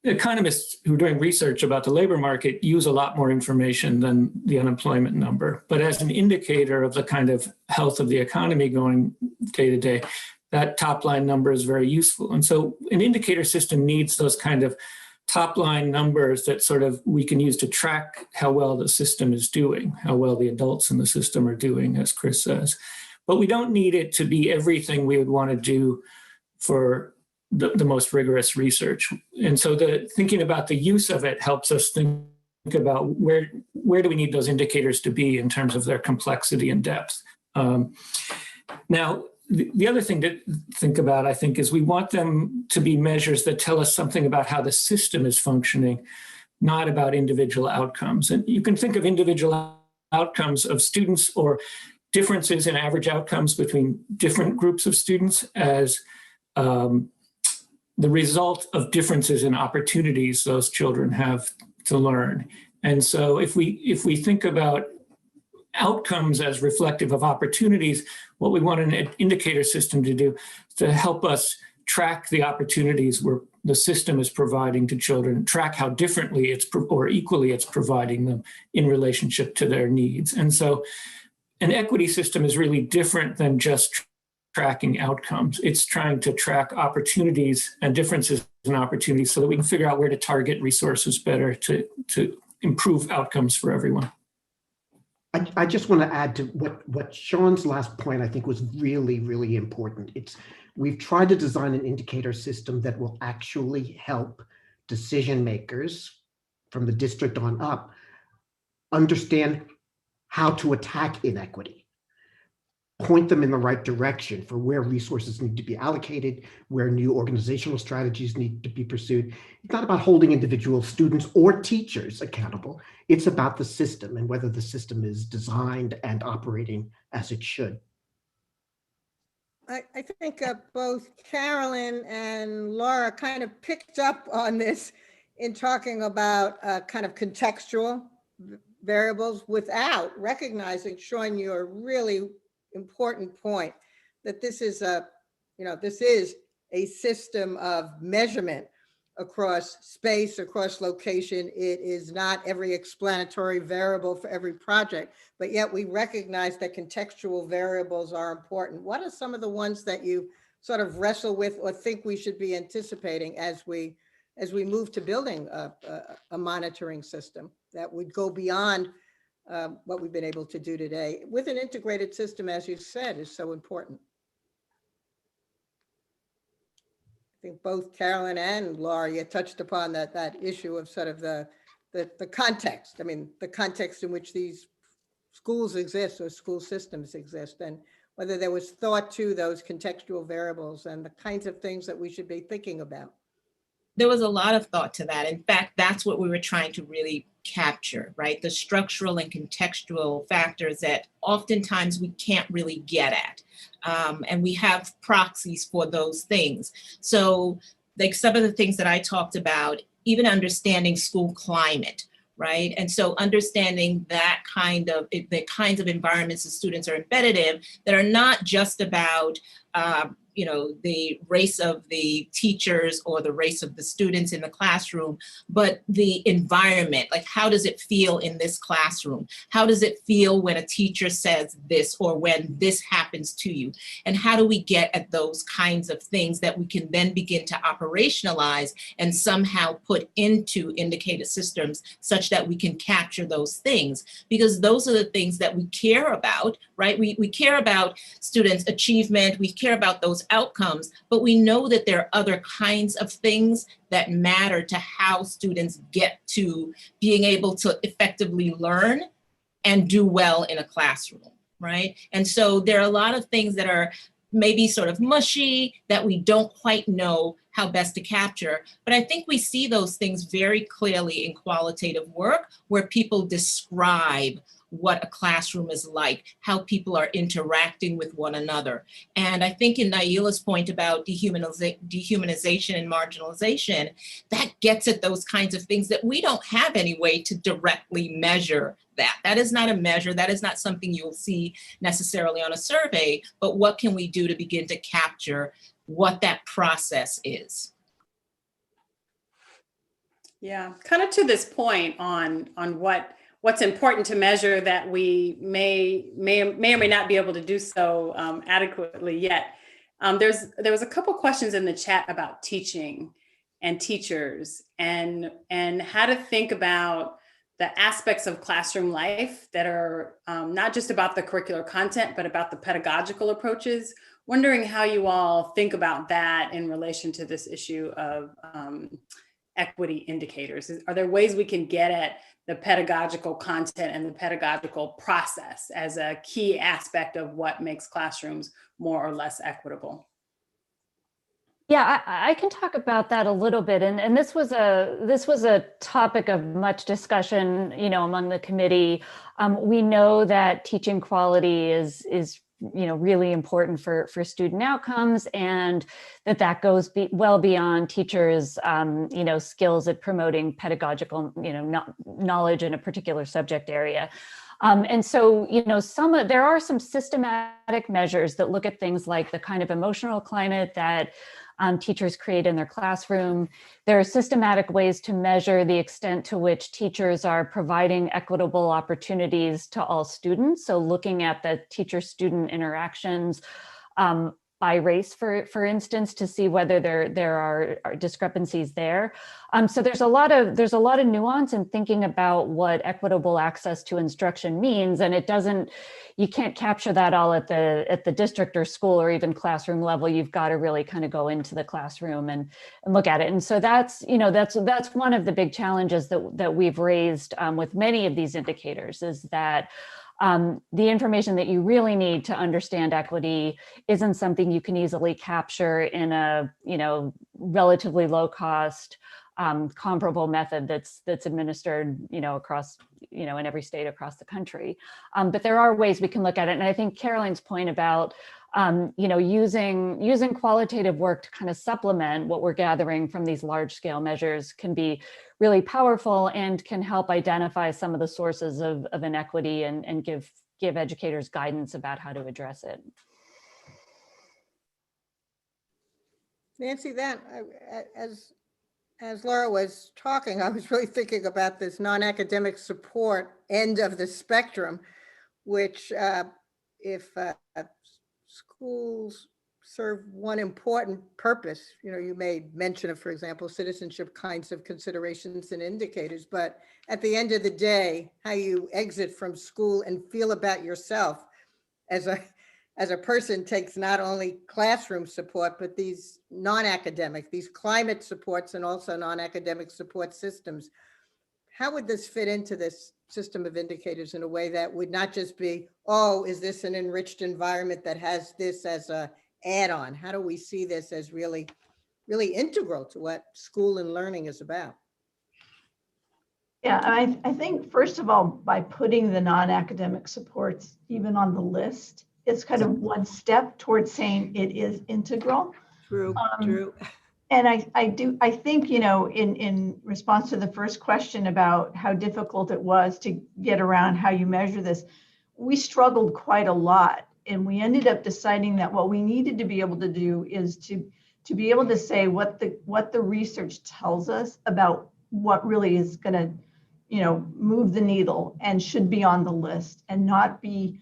F: Economists who are doing research about the labor market use a lot more information than the unemployment number. But as an indicator of the kind of health of the economy going day to day, that top line number is very useful. And so an indicator system needs those kind of top line numbers that sort of we can use to track how well the system is doing, how well the adults in the system are doing, as Chris says. But we don't need it to be everything we would want to do for the most rigorous research. And so thinking about the use of it helps us think about where do we need those indicators to be in terms of their complexity and depth. Now, the other thing to think about, I think, is we want them to be measures that tell us something about how the system is functioning, not about individual outcomes. And you can think of individual outcomes of students or differences in average outcomes between different groups of students as the result of differences in opportunities those children have to learn. And so if we think about outcomes as reflective of opportunities, what we want an indicator system to do is to help us track the opportunities where the system is providing to children, track how differently or equally it's providing them in relationship to their needs. And so an equity system is really different than just tracking outcomes. It's trying to track opportunities and differences in opportunities so that we can figure out where to target resources better to improve outcomes for everyone.
C: I just want to add to what Sean's last point, I think, was really, really important. We've tried to design an indicator system that will actually help decision makers from the district on up understand how to attack inequity, point them in the right direction for where resources need to be allocated, where new organizational strategies need to be pursued. It's not about holding individual students or teachers accountable. It's about the system and whether the system is designed and operating as it should.
A: I think both Carolyn and Laura kind of picked up on this in talking about kind of contextual variables without recognizing, Sean, your really important point that this is a system of measurement across space, across location. It is not every explanatory variable for every project, but yet we recognize that contextual variables are important. What are some of the ones that you sort of wrestle with or think we should be anticipating as we move to building a monitoring system that would go beyond what we've been able to do today with an integrated system, as you said, is so important. I think both Carolyn and Laura, you touched upon that issue of sort of the context. I mean, the context in which these schools exist or school systems exist, and whether there was thought to those contextual variables and the kinds of things that we should be thinking about.
G: There was a lot of thought to that. In fact, that's what we were trying to really capture, right? The structural and contextual factors that oftentimes we can't really get at. And we have proxies for those things. So like some of the things that I talked about, even understanding school climate, right? And so understanding that the kinds of environments the students are embedded in that are not just about the race of the teachers or the race of the students in the classroom, but the environment, like how does it feel in this classroom? How does it feel when a teacher says this or when this happens to you? And how do we get at those kinds of things that we can then begin to operationalize and somehow put into indicator systems such that we can capture those things? Because those are the things that we care about, right? We care about students' achievement, we care about those outcomes, but we know that there are other kinds of things that matter to how students get to being able to effectively learn and do well in a classroom, right? And so there are a lot of things that are maybe sort of mushy that we don't quite know how best to capture. But I think we see those things very clearly in qualitative work where people describe what a classroom is like, how people are interacting with one another. And I think in Naila's point about dehumanization and marginalization, that gets at those kinds of things that we don't have any way to directly measure that. That is not a measure, that is not something you'll see necessarily on a survey, but what can we do to begin to capture what that process is?
B: Yeah, kind of to this point on what's important to measure that we may or may not be able to do so adequately yet. There was a couple questions in the chat about teaching and teachers and how to think about the aspects of classroom life that are not just about the curricular content, but about the pedagogical approaches. Wondering how you all think about that in relation to this issue of equity indicators. Are there ways we can get at the pedagogical content and the pedagogical process as a key aspect of what makes classrooms more or less equitable?
E: Yeah, I can talk about that a little bit, and this was a topic of much discussion, among the committee. We know that teaching quality is really important for student outcomes, and that goes well beyond teachers, skills at promoting pedagogical, knowledge in a particular subject area. And so, there are some systematic measures that look at things like the kind of emotional climate that teachers create in their classroom. There are systematic ways to measure the extent to which teachers are providing equitable opportunities to all students. So looking at the teacher-student interactions by race, for instance, to see whether there are discrepancies there. So there's a lot of nuance in thinking about what equitable access to instruction means, and you can't capture that all at the district or school or even classroom level. You've got to really kind of go into the classroom and look at it. And so that's one of the big challenges that we've raised with many of these indicators, is that the information that you really need to understand equity isn't something you can easily capture in a relatively low cost comparable method that's administered across in every state across the country. But there are ways we can look at it, and I think Caroline's point about using qualitative work to kind of supplement what we're gathering from these large scale measures can be really powerful and can help identify some of the sources of inequity and give educators guidance about how to address it.
A: Nancy, as Laura was talking, I was really thinking about this non-academic support end of the spectrum, which if schools serve one important purpose, you made mention of, for example, citizenship kinds of considerations and indicators, but at the end of the day, how you exit from school and feel about yourself as a person takes not only classroom support, but these non-academic, these climate supports and also non-academic support systems. How would this fit into this system of indicators in a way that would not just be, oh, is this an enriched environment that has this as a add-on? How do we see this as really, really integral to what school and learning is about?
D: Yeah, I think, first of all, by putting the non-academic supports even on the list, it's kind of one step towards saying it is integral.
A: True.
D: And I think, in response to the first question about how difficult it was to get around how you measure this, we struggled quite a lot. And we ended up deciding that what we needed to be able to do is to be able to say what the research tells us about what really is going to, move the needle and should be on the list, and not be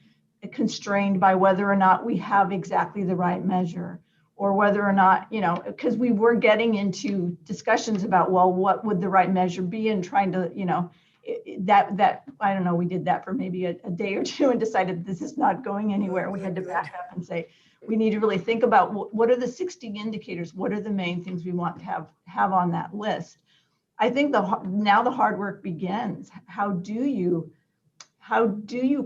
D: constrained by whether or not we have exactly the right measure, or whether or not, because we were getting into discussions about, well, what would the right measure be, and trying to, that I don't know, we did that for maybe a day or two and decided this is not going anywhere. We had to back up and say, we need to really think about what are the 60 indicators, what are the main things we want to have on that list. I think now the hard work begins. How do you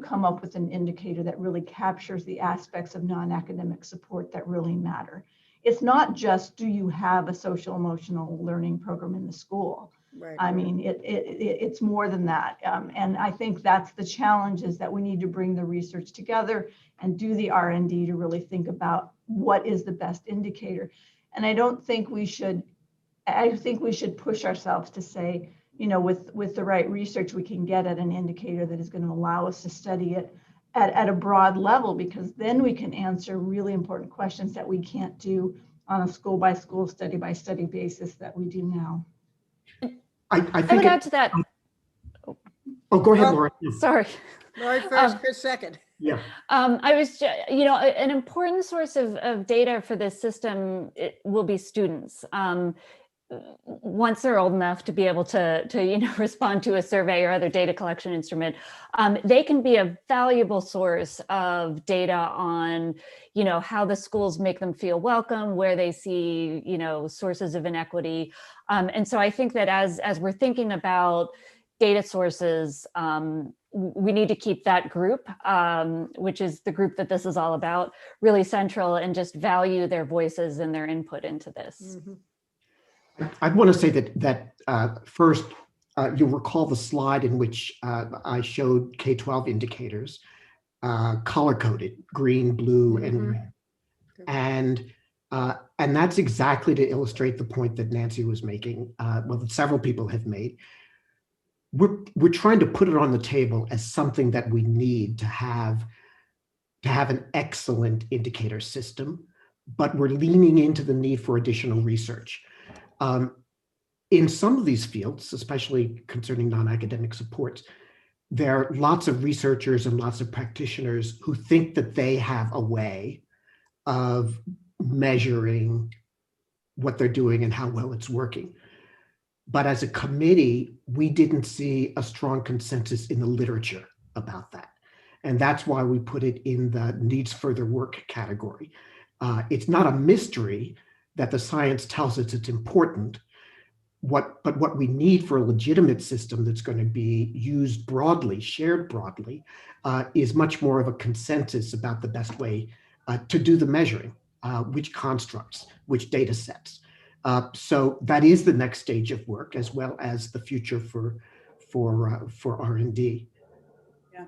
D: come up with an indicator that really captures the aspects of non-academic support that really matter? It's not just, do you have a social emotional learning program in the school?
A: Right.
D: I mean, it's more than that. And I think that's the challenge, is that we need to bring the research together and do the R&D to really think about what is the best indicator. And I think we should push ourselves to say, with the right research, we can get at an indicator that is going to allow us to study it at a broad level, because then we can answer really important questions that we can't do on a school by school, study by study basis that we do now.
E: I would add to that.
C: Oh, go ahead, Laura.
E: Sorry.
A: Lori first, Chris second.
C: Yeah.
E: I was, you know, an important source of data for this system will be students. Once they're old enough to be able to you know, respond to a survey or other data collection instrument, they can be a valuable source of data on, you know, how the schools make them feel welcome, where they see, you know, sources of inequity. And so I think that as we're thinking about data sources, we need to keep that group, which is the group that this is all about, really central, and just value their voices and their input into this.
A: Mhm.
C: I want to say that first, you'll recall the slide in which I showed K-12 indicators, color-coded, green, blue, and red. And that's exactly to illustrate the point that Nancy was making, well, that several people have made. We're trying to put it on the table as something that we need to have an excellent indicator system, but we're leaning into the need for additional research. In some of these fields, especially concerning non-academic supports, there are lots of researchers and lots of practitioners who think that they have a way of measuring what they're doing and how well it's working. But as a committee, we didn't see a strong consensus in the literature about that. And that's why we put it in the needs further work category. It's not a mystery that the science tells us it's important. But what we need for a legitimate system that's going to be used broadly, shared broadly, is much more of a consensus about the best way to do the measuring, which constructs, which data sets. So that is the next stage of work, as well as the future for R&D.
B: Yeah,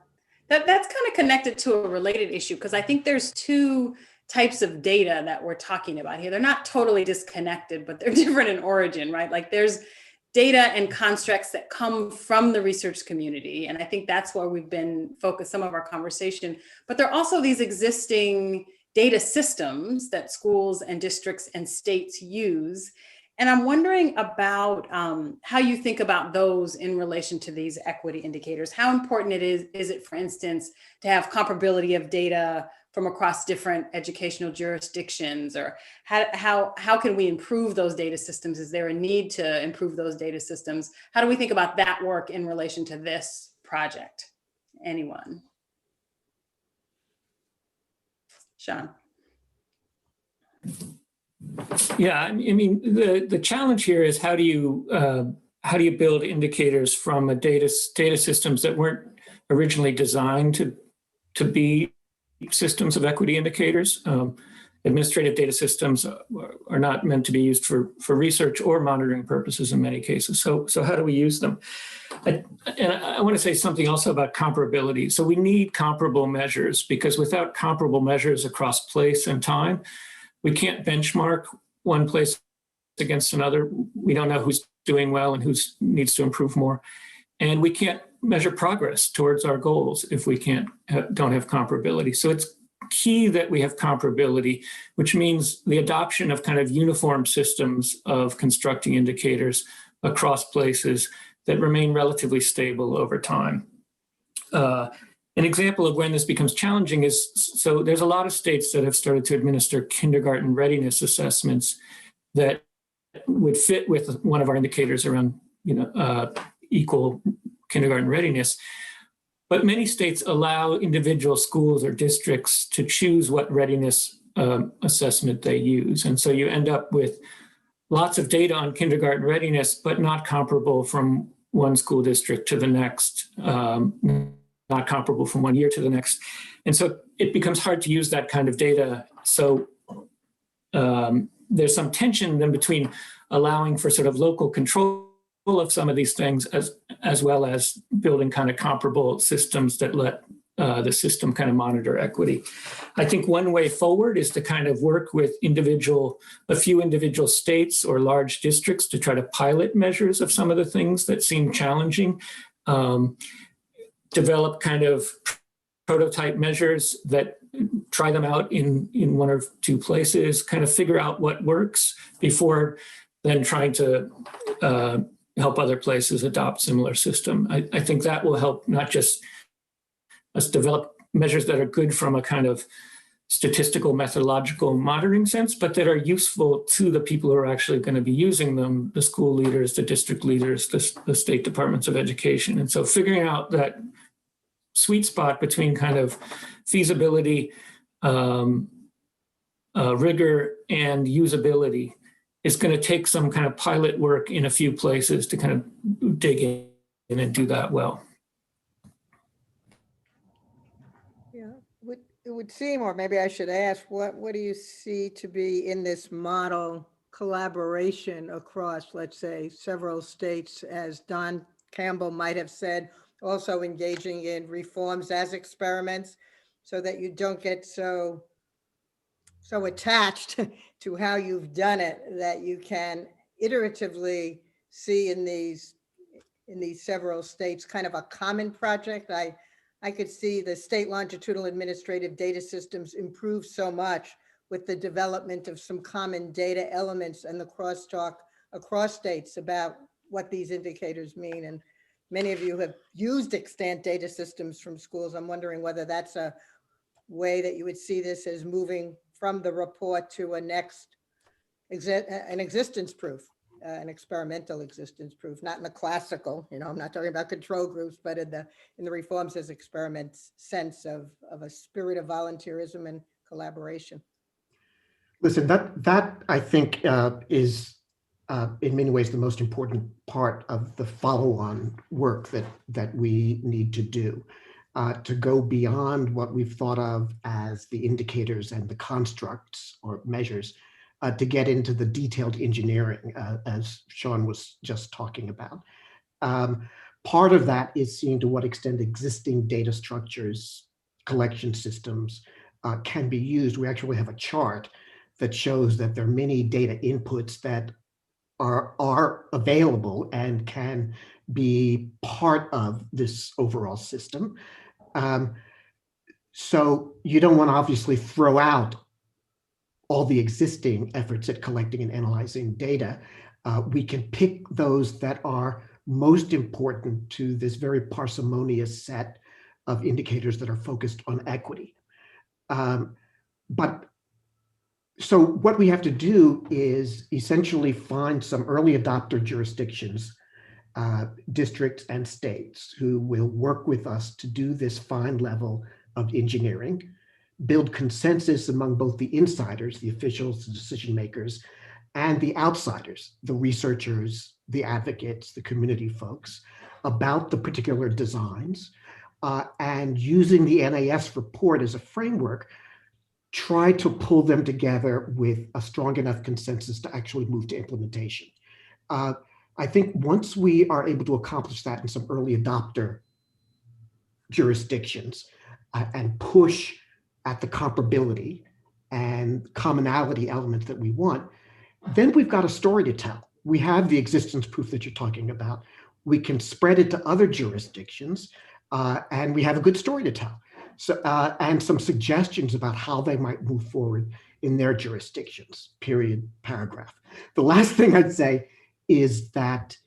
B: that's kind of connected to a related issue, because I think there's two types of data that we're talking about here. They're not totally disconnected, but they're different in origin, right? Like there's data and constructs that come from the research community. And I think that's where we've been focused some of our conversation. But there are also these existing data systems that schools and districts and states use. And I'm wondering about how you think about those in relation to these equity indicators. How important is it, for instance, to have comparability of data from across different educational jurisdictions, or how can we improve those data systems? Is there a need to improve those data systems? How do we think about that work in relation to this project? Anyone? Sean?
F: Yeah, I mean, the challenge here is how do you build indicators from data systems that weren't originally designed to be systems of equity indicators. Administrative data systems are not meant to be used for research or monitoring purposes in many cases. So how do we use them? And I want to say something also about comparability. So we need comparable measures, because without comparable measures across place and time, we can't benchmark one place against another. We don't know who's doing well and who needs to improve more. And we can't measure progress towards our goals if we don't have comparability. So it's key that we have comparability, which means the adoption of kind of uniform systems of constructing indicators across places that remain relatively stable over time. An example of when this becomes challenging is, so there's a lot of states that have started to administer kindergarten readiness assessments that would fit with one of our indicators around, equal kindergarten readiness. But many states allow individual schools or districts to choose what readiness assessment they use. And so you end up with lots of data on kindergarten readiness, but not comparable from one school district to the next, not comparable from one year to the next. And so it becomes hard to use that kind of data. So there's some tension then between allowing for sort of local control of some of these things, as well as building kind of comparable systems that let the system kind of monitor equity. I think one way forward is to kind of work with a few individual states or large districts to try to pilot measures of some of the things that seem challenging, develop kind of prototype measures that try them out in one or two places, kind of figure out what works before then trying to help other places adopt similar system. I think that will help not just us develop measures that are good from a kind of statistical, methodological, monitoring sense, but that are useful to the people who are actually going to be using them, the school leaders, the district leaders, the state departments of education. And so figuring out that sweet spot between kind of feasibility, rigor, and usability is going to take some kind of pilot work in a few places to kind of dig in and do that well.
A: Yeah, it would seem, or maybe I should ask, what do you see to be in this model collaboration across, let's say, several states, as Don Campbell might have said, also engaging in reforms as experiments so that you don't get so attached to how you've done it that you can iteratively see in these several states kind of a common project. I could see the state longitudinal administrative data systems improve so much with the development of some common data elements and the crosstalk across states about what these indicators mean. And many of you have used extant data systems from schools. I'm wondering whether that's a way that you would see this as moving from the report to an existence proof. An experimental existence proof, not in the classical, I'm not talking about control groups, but in the reforms as experiments sense of a spirit of volunteerism and collaboration.
C: Listen, that I think is in many ways the most important part of the follow-on work that we need to do, to go beyond what we've thought of as the indicators and the constructs or measures, to get into the detailed engineering, as Sean was just talking about. Part of that is seeing to what extent existing data structures, collection systems can be used. We actually have a chart that shows that there are many data inputs that are available and can be part of this overall system. So you don't want to obviously throw out all the existing efforts at collecting and analyzing data. We can pick those that are most important to this very parsimonious set of indicators that are focused on equity. So what we have to do is essentially find some early adopter jurisdictions, districts and states who will work with us to do this fine level of engineering, build consensus among both the insiders, the officials, the decision makers, and the outsiders, the researchers, the advocates, the community folks, about the particular designs, and using the NAS report as a framework, try to pull them together with a strong enough consensus to actually move to implementation. I think once we are able to accomplish that in some early adopter jurisdictions and push at the comparability and commonality elements that we want, then we've got a story to tell. We have the existence proof that you're talking about. We can spread it to other jurisdictions, and we have a good story to tell. So, and some suggestions about how they might move forward in their jurisdictions, period, paragraph. The last thing I'd say is that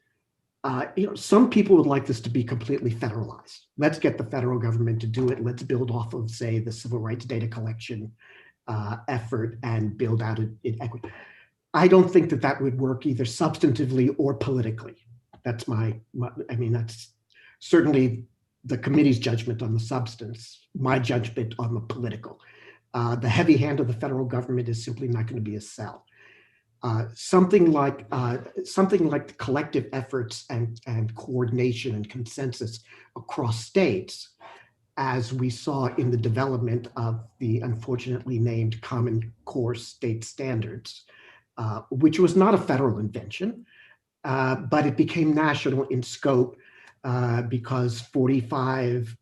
C: some people would like this to be completely federalized. Let's get the federal government to do it. Let's build off of, say, the civil rights data collection effort and build out in equity. I don't think that would work either substantively or politically. That's that's certainly the committee's judgment on the substance, my judgment on the political. The heavy hand of the federal government is simply not going to be a sell. Something like the collective efforts and coordination and consensus across states, as we saw in the development of the unfortunately named Common Core State Standards, which was not a federal invention, but it became national in scope because 45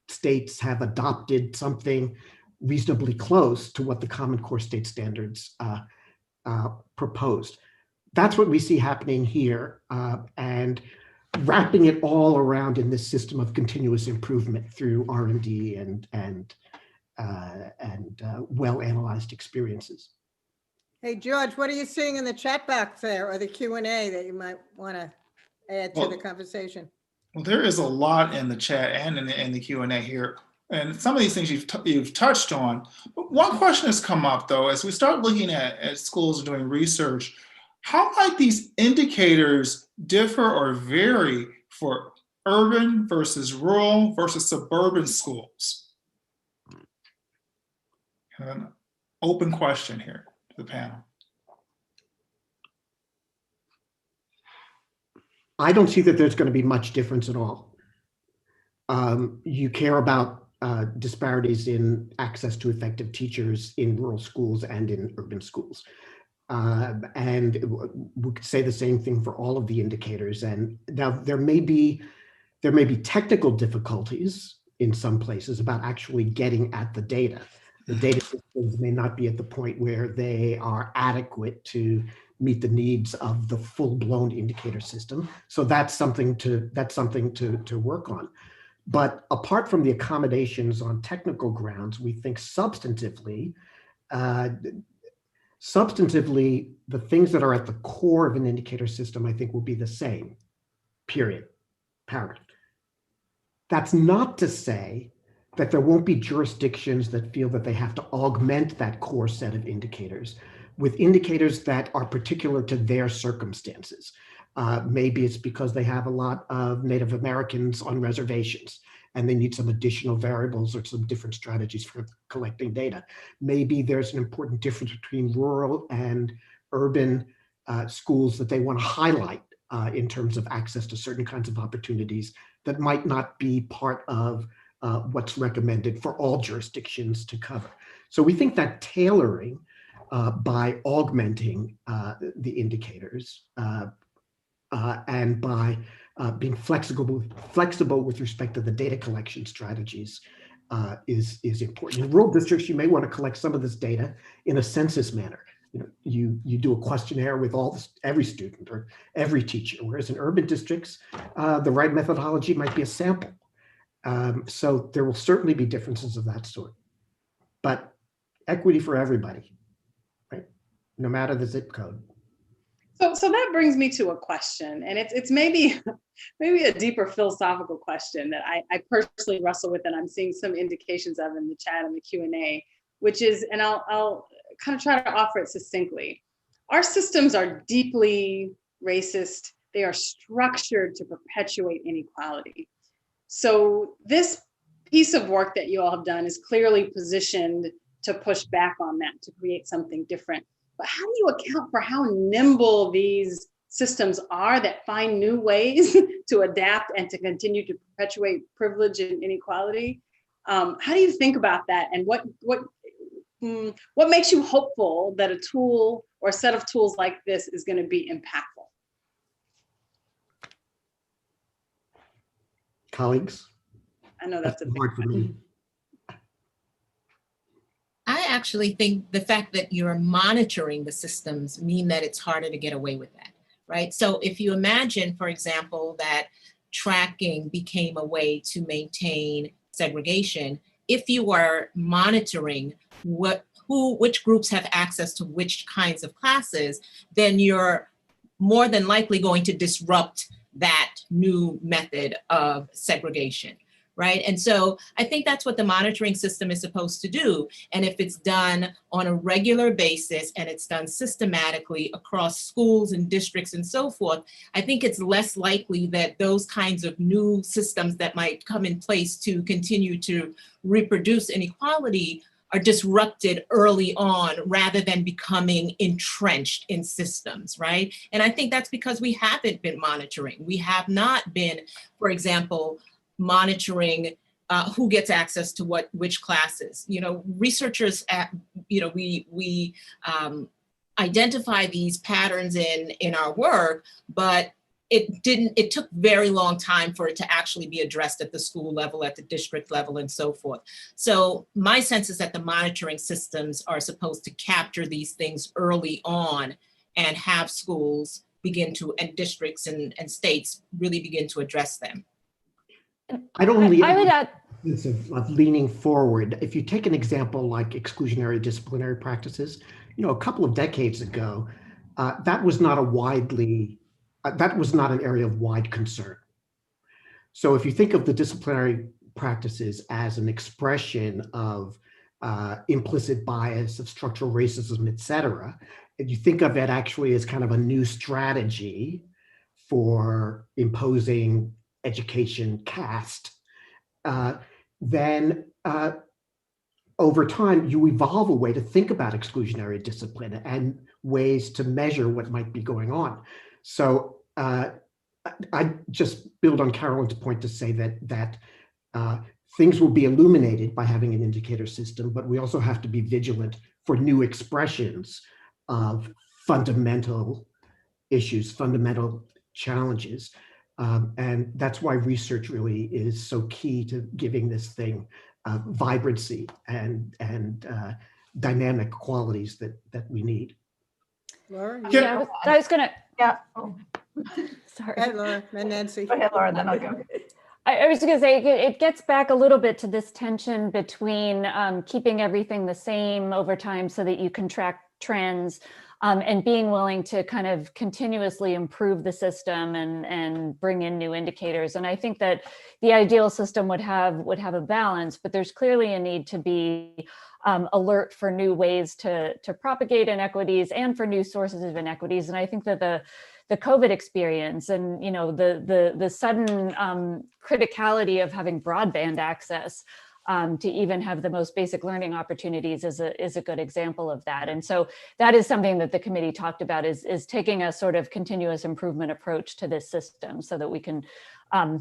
C: states have adopted something reasonably close to what the Common Core State Standards proposed. That's what we see happening here, and wrapping it all around in this system of continuous improvement through R&D and well-analyzed experiences.
A: Hey, George, what are you seeing in the chat box there, or the Q&A that you might want to add to the conversation?
H: Well, there is a lot in the chat and in the Q&A here. And some of these things you've touched on. But one question has come up though, as we start looking at schools doing research, how might these indicators differ or vary for urban versus rural versus suburban schools? An open question here to the panel.
C: I don't see that there's going to be much difference at all. You care about disparities in access to effective teachers in rural schools and in urban schools. And we could say the same thing for all of the indicators. And now there may be technical difficulties in some places about actually getting at the data. The data systems may not be at the point where they are adequate to meet the needs of the full-blown indicator system. So that's something to work on. But apart from the accommodations on technical grounds, we think substantively, the things that are at the core of an indicator system, I think, will be the same, period, paragraph. That's not to say that there won't be jurisdictions that feel that they have to augment that core set of indicators with indicators that are particular to their circumstances. Maybe it's because they have a lot of Native Americans on reservations and they need some additional variables or some different strategies for collecting data. Maybe there's an important difference between rural and urban schools that they want to highlight in terms of access to certain kinds of opportunities that might not be part of what's recommended for all jurisdictions to cover. So we think that tailoring by augmenting the indicators and by being flexible with respect to the data collection strategies is important. In rural districts, you may want to collect some of this data in a census manner. You do a questionnaire with every student or every teacher, whereas in urban districts, the right methodology might be a sample. So there will certainly be differences of that sort, but equity for everybody, right? No matter the zip code.
B: So that brings me to a question, and it's maybe a deeper philosophical question that I personally wrestle with, and I'm seeing some indications of in the chat and the Q&A, which is, and I'll kind of try to offer it succinctly. Our systems are deeply racist. They are structured to perpetuate inequality. So this piece of work that you all have done is clearly positioned to push back on that, to create something different. But how do you account for how nimble these systems are that find new ways to adapt and to continue to perpetuate privilege and inequality? How do you think about that? And what makes you hopeful that a tool or a set of tools like this is going to be impactful?
C: Colleagues?
B: I know that's a big
C: hard for me.
G: I actually think the fact that you're monitoring the systems mean that it's harder to get away with that, right? So if you imagine, for example, that tracking became a way to maintain segregation, if you are monitoring which groups have access to which kinds of classes, then you're more than likely going to disrupt that new method of segregation. Right. And so I think that's what the monitoring system is supposed to do. And if it's done on a regular basis and it's done systematically across schools and districts and so forth, I think it's less likely that those kinds of new systems that might come in place to continue to reproduce inequality are disrupted early on rather than becoming entrenched in systems, right? And I think that's because we haven't been monitoring. We have not been, for example, monitoring who gets access to which classes. Researchers we identify these patterns in our work, but it took very long time for it to actually be addressed at the school level, at the district level, and so forth. So my sense is that the monitoring systems are supposed to capture these things early on and have schools and districts and states really begin to address them.
C: I would
E: add
C: of leaning forward. If you take an example like exclusionary disciplinary practices, a couple of decades ago, that was not an area of wide concern. So if you think of the disciplinary practices as an expression of implicit bias, of structural racism, et cetera, and you think of it actually as kind of a new strategy for imposing education caste, then over time, you evolve a way to think about exclusionary discipline and ways to measure what might be going on. So I just build on Carolyn's point to say that things will be illuminated by having an indicator system, but we also have to be vigilant for new expressions of fundamental issues, fundamental challenges. And that's why research really is so key to giving this thing vibrancy and dynamic qualities that we we
A: Laura?
E: Yeah, I was gonna,
D: Yeah. Oh,
E: sorry.
A: Hi, Laura and Nancy.
D: go ahead, Laura, then I'll go.
E: I was going to say it gets back a little bit to this tension between keeping everything the same over time so that you can track trends and being willing to kind of continuously improve the system and bring in new indicators. And I think that the ideal system would have a balance, but there's clearly a need to be alert for new ways to propagate inequities and for new sources of inequities. And I think that the COVID experience and the sudden criticality of having broadband access to even have the most basic learning opportunities is a good example of that. And so that is something that the committee talked about is taking a sort of continuous improvement approach to this system so that we can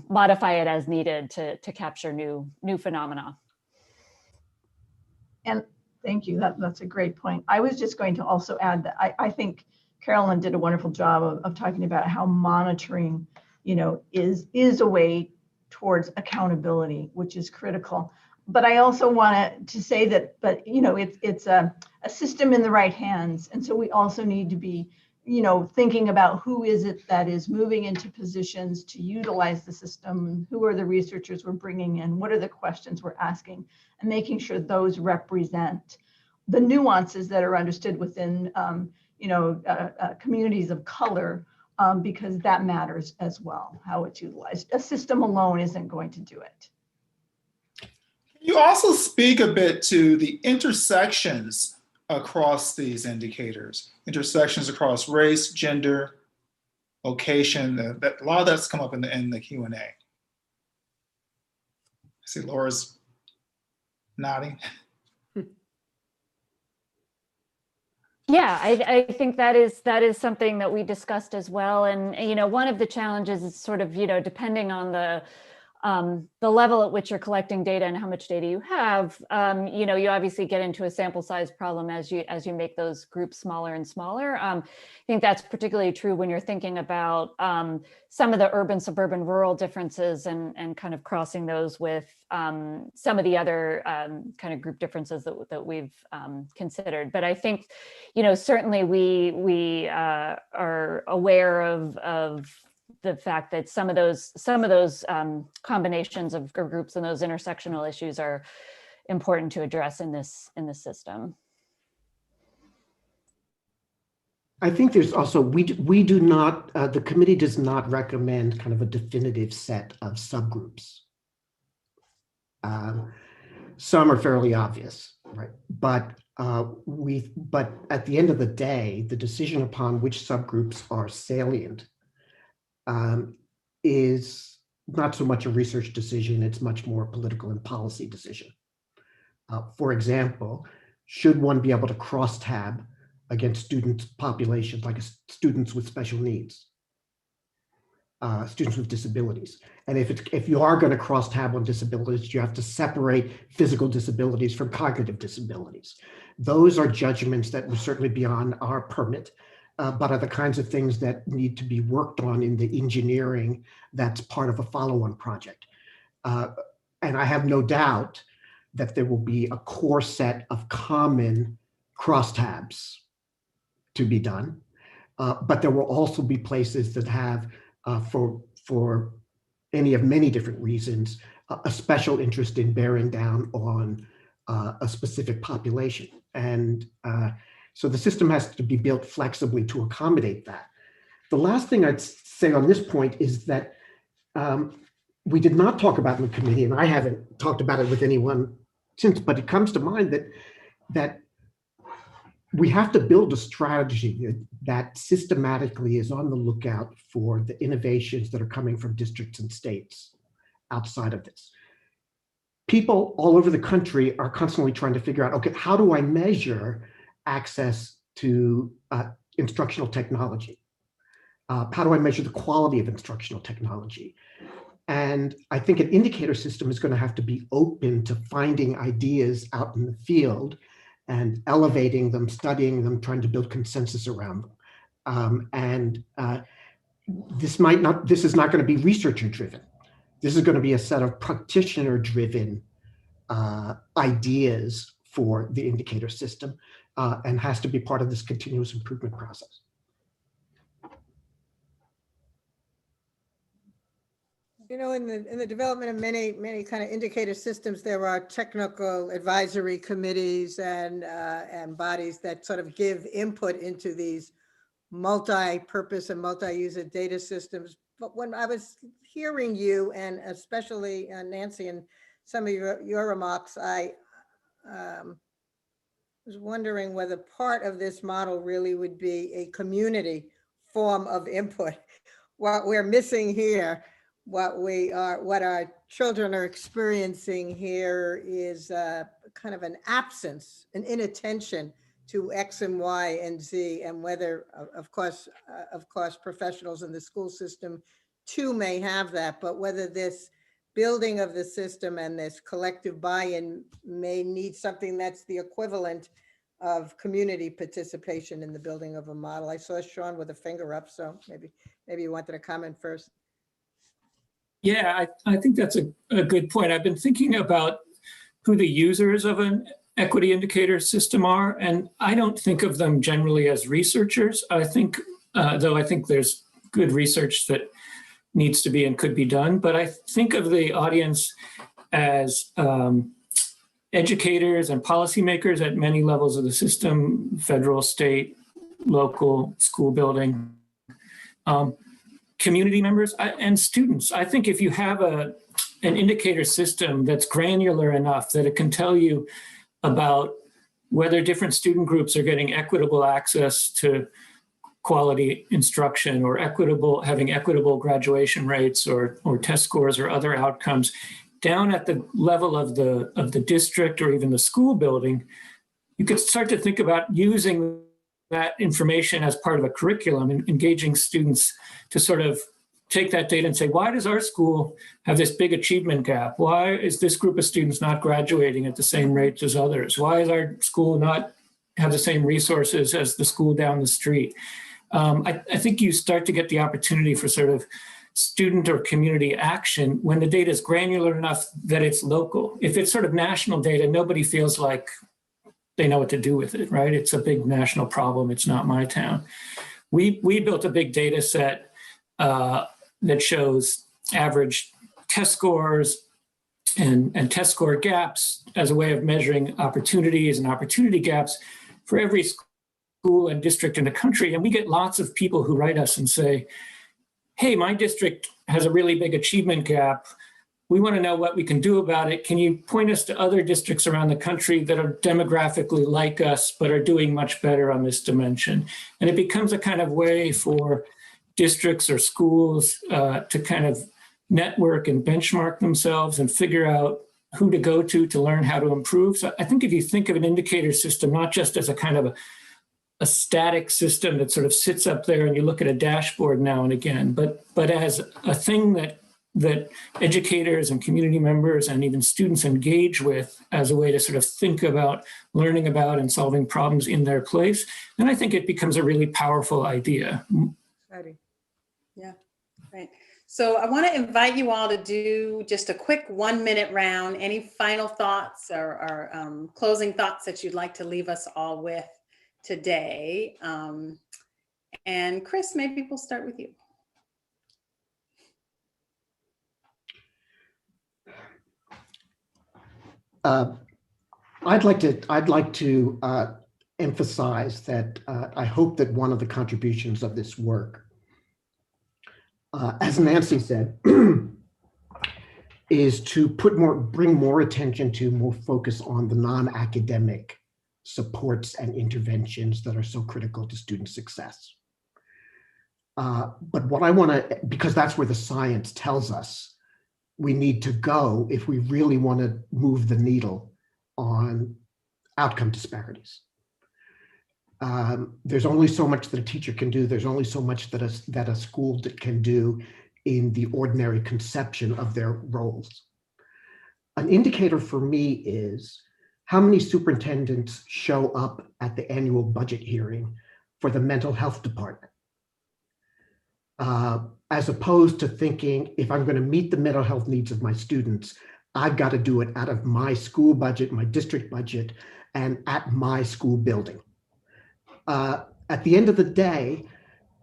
E: modify it as needed to capture new phenomena.
D: And thank you. That's a great point. I was just going to also add that I think Carolyn did a wonderful job of talking about how monitoring, is a way towards accountability, which is critical. But I also wanted to say that, it's a system in the right hands. And so we also need to be, thinking about who is it that is moving into positions to utilize the system, who are the researchers we're bringing in, what are the questions we're asking, and making sure those represent the nuances that are understood within, communities of color, because that matters as well, how it's utilized. A system alone isn't going to do it.
H: You also speak a bit to the intersections across these indicators, intersections across race, gender, location. A lot of that's come up in the Q&A. I see Laura's nodding.
E: Yeah, I think that is something that we discussed as well. And, one of the challenges is sort of, depending on the level at which you're collecting data and how much data you have, you obviously get into a sample size problem as you make those groups smaller and smaller. I think that's particularly true when you're thinking about some of the urban, suburban, rural differences and kind of crossing those with some of the other kind of group differences that we've considered. But I think, certainly we are aware of the fact that some of those combinations of groups and those intersectional issues are important to address in this system.
C: I think there's also, we do not, the committee does not recommend kind of a definitive set of subgroups. Some are fairly obvious, right? But at the end of the day, the decision upon which subgroups are salient is not so much a research decision, it's much more a political and policy decision. For example, should one be able to cross-tab against student populations like students with special needs, students with disabilities? And if you are going to cross-tab on disabilities, you have to separate physical disabilities from cognitive disabilities. Those are judgments that would certainly be on our permit, but are the kinds of things that need to be worked on in the engineering that's part of a follow-on project. And I have no doubt that there will be a core set of common crosstabs to be done, but there will also be places that have, for any of many different reasons, a special interest in bearing down on a specific population. And so the system has to be built flexibly to accommodate that. The last thing I'd say on this point is that we did not talk about in the committee, and I haven't talked about it with anyone since, but it comes to mind that we have to build a strategy that systematically is on the lookout for the innovations that are coming from districts and states outside of this. People all over the country are constantly trying to figure out, okay, how do I measure access to instructional technology? How do I measure the quality of instructional technology? And I think an indicator system is going to have to be open to finding ideas out in the field and elevating them, studying them, trying to build consensus around them. This is not going to be researcher driven. This is going to be a set of practitioner driven ideas for the indicator system and has to be part of this continuous improvement process.
A: You know, in the development of many kind of indicator systems, there are technical advisory committees and bodies that sort of give input into these multi-purpose and multi-user data systems. But when I was hearing you, and especially Nancy and some of your remarks, I was wondering whether part of this model really would be a community form of input. What we're missing here, what our children are experiencing here is kind of an absence, an inattention to X and Y and Z, and whether, of course, professionals in the school system too may have that, but whether this building of the system and this collective buy-in may need something that's the equivalent of community participation in the building of a model. I saw Sean with a finger up, so maybe you wanted to comment first.
F: Yeah, I think that's a good point. I've been thinking about who the users of an equity indicator system are, and I don't think of them generally as researchers. I think, though I think there's good research that needs to be and could be done, but I think of the audience as educators and policymakers at many levels of the system, federal, state, local, school building, community members and students. I think if you have an indicator system that's granular enough that it can tell you about whether different student groups are getting equitable access to quality instruction or having equitable graduation rates or test scores or other outcomes down at the level of the district or even the school building, you could start to think about using that information as part of a curriculum and engaging students to sort of take that data and say, why does our school have this big achievement gap? Why is this group of students not graduating at the same rate as others? Why is our school not have the same resources as the school down the street? I think you start to get the opportunity for sort of student or community action when the data is granular enough that it's local. If it's sort of national data, nobody feels like they know what to do with it, right? It's a big national problem. It's not my town. We built a big data set that shows average test scores and test score gaps as a way of measuring opportunities and opportunity gaps for every school and district in the country. And we get lots of people who write us and say, hey, my district has a really big achievement gap. We want to know what we can do about it. Can you point us to other districts around the country that are demographically like us, but are doing much better on this dimension? And it becomes a kind of way for districts or schools to kind of network and benchmark themselves and figure out who to go to learn how to improve. So I think if you think of an indicator system, not just as a kind of a static system that sort of sits up there and you look at a dashboard now and again, but as a thing that educators and community members and even students engage with as a way to sort of think about learning about and solving problems in their place, then I think it becomes a really powerful idea.
B: Yeah, right. So I want to invite you all to do just a quick 1 minute round. Any final thoughts or closing thoughts that you'd like to leave us all with today? And Chris, maybe we'll start with you.
C: I'd like to emphasize that I hope that one of the contributions of this work, as Nancy said, is to bring more attention to, more focus on the non-academic supports and interventions that are so critical to student success. But what I want to, because that's where the science tells us we need to go if we really want to move the needle on outcome disparities. There's only so much that a teacher can do. There's only so much that a school can do in the ordinary conception of their roles. An indicator for me is how many superintendents show up at the annual budget hearing for the mental health department. As opposed to thinking, if I'm going to meet the mental health needs of my students, I've got to do it out of my school budget, my district budget, and at my school building. At the end of the day,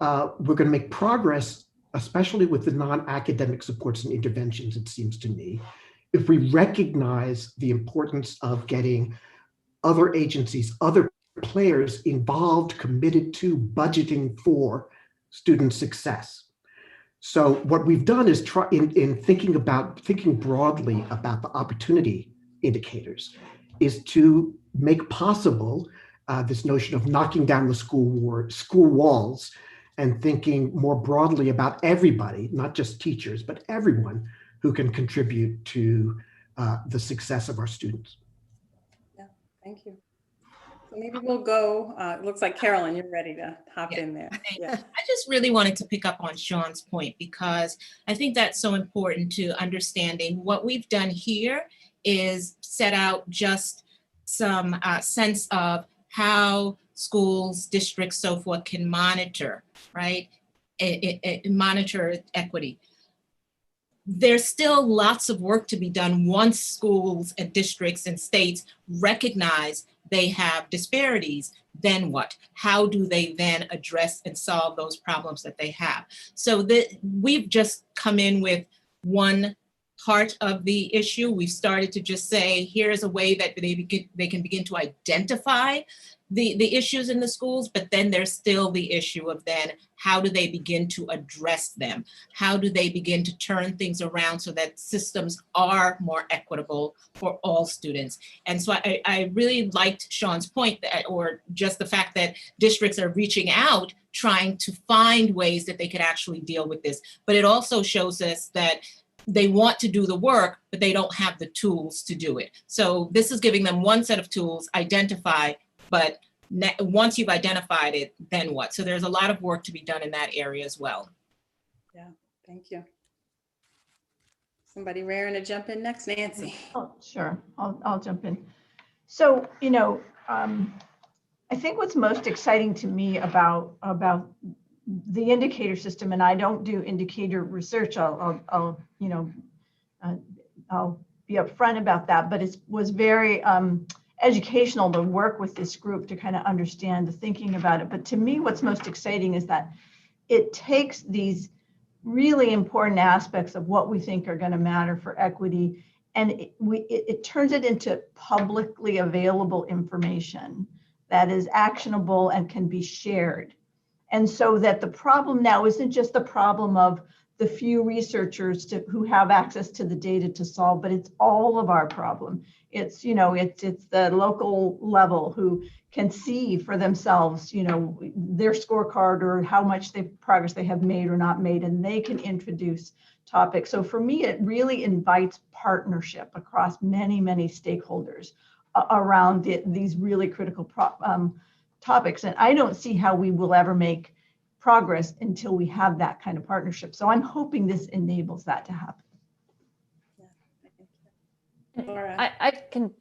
C: we're going to make progress, especially with the non-academic supports and interventions, it seems to me, if we recognize the importance of getting other agencies, other players involved, committed to budgeting for student success. So what we've done is try in thinking broadly about the opportunity indicators is to make possible this notion of knocking down the school walls and thinking more broadly about everybody, not just teachers, but everyone who can contribute to the success of our students.
B: Yeah, thank you. So maybe we'll go, it looks like Carolyn, you're ready to hop in there. Yeah.
G: I just really wanted to pick up on Sean's point because I think that's so important to understanding what we've done here is set out just some sense of how schools, districts, so forth can monitor, right? Monitor equity. There's still lots of work to be done once schools and districts and states recognize they have disparities. Then what? How do they then address and solve those problems that they have? So we've just come in with one part of the issue. We've started to just say, here's a way that they can begin to identify the issues in the schools, but then there's still the issue of then how do they begin to address them? How do they begin to turn things around so that systems are more equitable for all students? And so I really liked Sean's point that, or just the fact that districts are reaching out, trying to find ways that they could actually deal with this. But it also shows us that they want to do the work, but they don't have the tools to do it. So this is giving them one set of tools, identify, but once you've identified it, then what? So there's a lot of work to be done in that area as well.
B: Yeah, thank you. Somebody raring to jump in next, Nancy.
D: Oh, sure, I'll jump in. So, you know, I think what's most exciting to me about the indicator system, and I don't do indicator research, I'll be upfront about that, but it was very educational to work with this group to kind of understand the thinking about it. But to me, what's most exciting is that it takes these really important aspects of what we think are going to matter for equity, and it turns it into publicly available information that is actionable and can be shared. And so that the problem now isn't just the problem of the few researchers who have access to the data to solve, but it's all of our problem. It's, you know, it's the local level who can see for themselves, you know, their scorecard or how much progress they have made or not made, and they can introduce topics. So for me, it really invites partnership across many, many stakeholders around these really critical topics. And I don't see how we will ever make progress until we have that kind of partnership. So I'm hoping this enables that to happen.
E: I can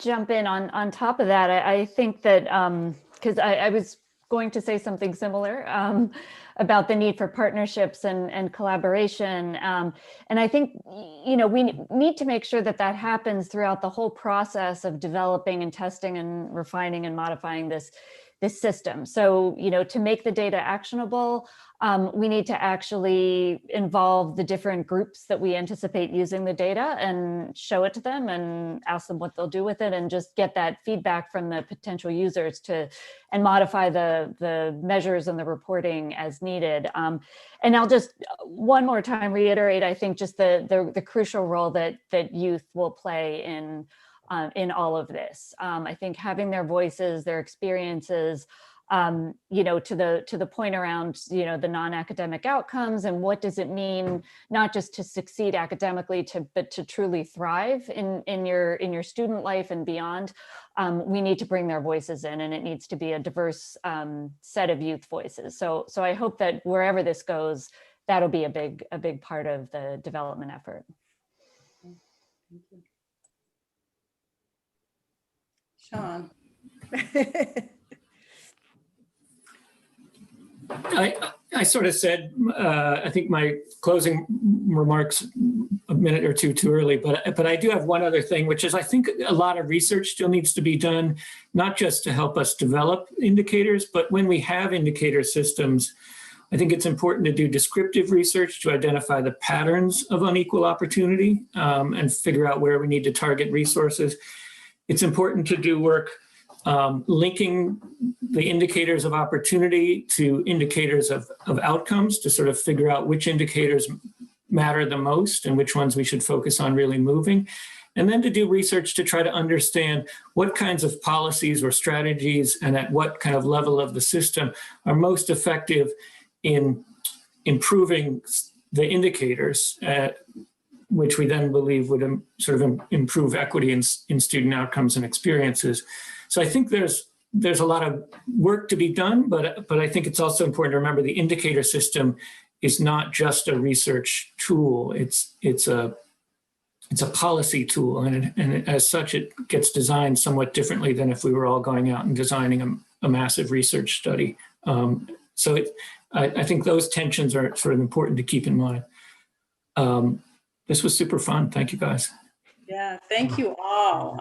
E: jump in on top of that. I think that, because I was going to say something similar about the need for partnerships and collaboration. And I think, you know, we need to make sure that that happens throughout the whole process of developing and testing and refining and modifying this this system. So, to make the data actionable, we need to actually involve the different groups that we anticipate using the data and show it to them and ask them what they'll do with it, and just get that feedback from the potential users and modify the measures and the reporting as needed. And I'll just one more time reiterate, I think, just the crucial role that youth will play in all of this. I think having their voices, their experiences, to the point around, the non-academic outcomes and what does it mean, not just to succeed academically, but to truly thrive in your student life and beyond. We need to bring their voices in, and it needs to be a diverse set of youth voices. So I hope that wherever this goes, that'll be a big part of the development effort.
B: Thank you. Sean.
F: I sort of said, I think my closing remarks a minute or two too early, but I do have one other thing, which is I think a lot of research still needs to be done, not just to help us develop indicators, but when we have indicator systems, I think it's important to do descriptive research to identify the patterns of unequal opportunity and figure out where we need to target resources. It's important to do work linking the indicators of opportunity to indicators of outcomes to sort of figure out which indicators matter the most and which ones we should focus on really moving. And then to do research to try to understand what kinds of policies or strategies and at what kind of level of the system are most effective in improving the indicators, which we then believe would sort of improve equity in student outcomes and experiences. So I think there's a lot of work to be done, but I think it's also important to remember the indicator system is not just a research tool. It's a policy tool, and as such, it gets designed somewhat differently than if we were all going out and designing a massive research study. I think those tensions are sort of important to keep in mind. This was super fun. Thank you, guys.
B: Yeah, thank you all.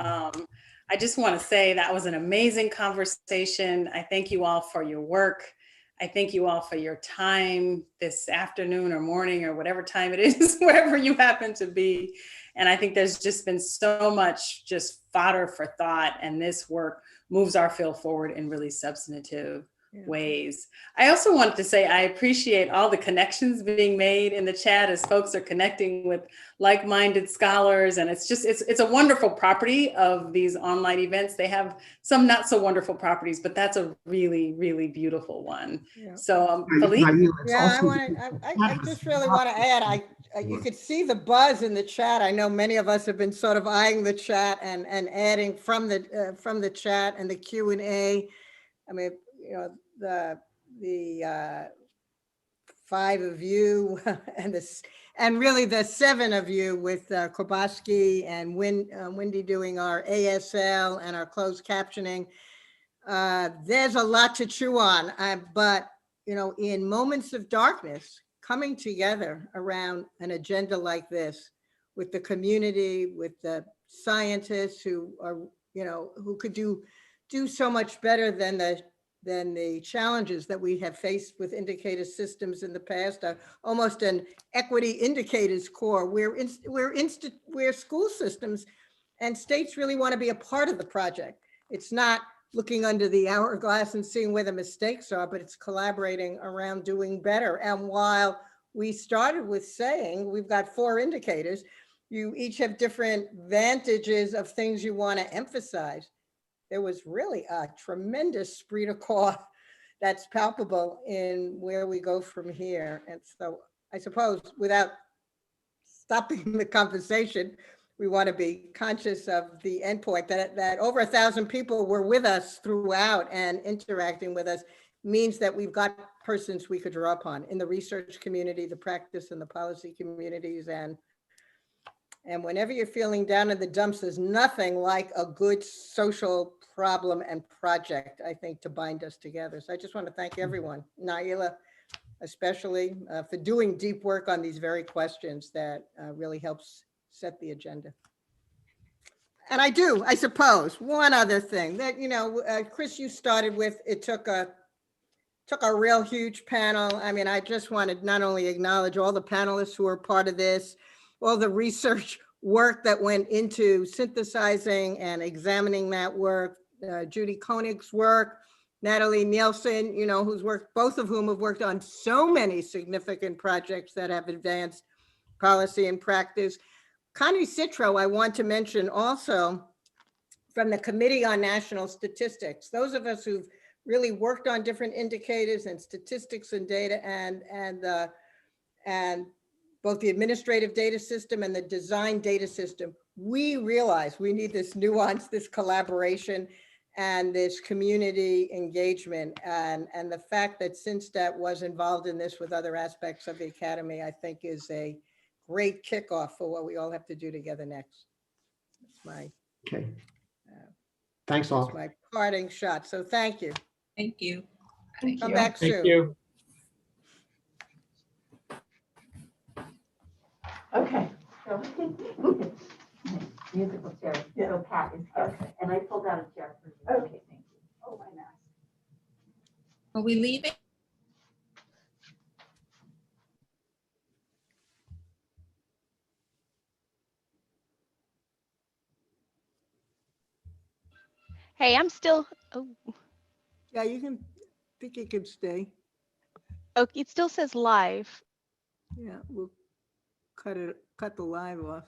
B: I just want to say that was an amazing conversation. I thank you all for your work. I thank you all for your time this afternoon or morning or whatever time it is, wherever you happen to be. And I think there's just been so much just fodder for thought, and this work moves our field forward in really substantive ways. I also wanted to say I appreciate all the connections being made in the chat as folks are connecting with like-minded scholars, and it's a wonderful property of these online events. They have some not so wonderful properties, but that's a really, really beautiful one.
A: Yeah.
B: So Felice?
A: Yeah, I just really want to add, you could see the buzz in the chat. I know many of us have been sort of eyeing the chat and adding from the chat and the Q&A. I mean, the 5 of you and really the 7 of you with Kobaski and Wendy doing our ASL and our closed captioning. There's a lot to chew on, but in moments of darkness, coming together around an agenda like this with the community, with the scientists who are, who could do so much better than the challenges that we have faced with indicator systems in the past, almost an equity indicators core, where school systems and states really want to be a part of the project. It's not looking under the hourglass and seeing where the mistakes are, but it's collaborating around doing better. And while we started with saying we've got 4 indicators, you each have different vantages of things you want to emphasize. There was really a tremendous esprit de corps that's palpable in where we go from here. And so I suppose without stopping the conversation, we want to be conscious of the endpoint that over 1,000 people were with us throughout and interacting with us means that we've got persons we could draw upon in the research community, the practice and the policy communities. And whenever you're feeling down in the dumps, there's nothing like a good social problem and project, I think, to bind us together. So I just want to thank everyone, Naila especially, for doing deep work on these very questions that really helps set the agenda. And I do, I suppose, one other thing that, Chris, you started with, it took a real huge panel. I mean, I just wanted not only acknowledge all the panelists who are part of this, all the research work that went into synthesizing and examining that work, Judy Koenig's work, Natalie Nielsen, who's worked, both of whom have worked on so many significant projects that have advanced policy and practice. Connie Citro, I want to mention also from the Committee on National Statistics. Those of us who've really worked on different indicators and statistics and data and both the administrative data system and the design data system, we realize we need this nuance, this collaboration, and this community engagement. And the fact that CINSTAT was involved in this with other aspects of the Academy, I think is a great kickoff for what we all have to do together next. That's my,
C: Okay. Thanks all.
A: that's my parting shot. So thank you.
G: Thank you.
D: Thank
A: Come
D: you.
A: back
F: Thank
A: soon.
F: you.
D: Okay.
I: So, musical chair. So Pat is here, and I pulled out a chair for you.
D: Okay, thank you. Oh, my mask.
G: Are we leaving?
J: Hey, I'm still, oh,
A: Yeah, you can, think you could stay.
J: oh, it still says live.
A: Yeah, we'll cut the live off.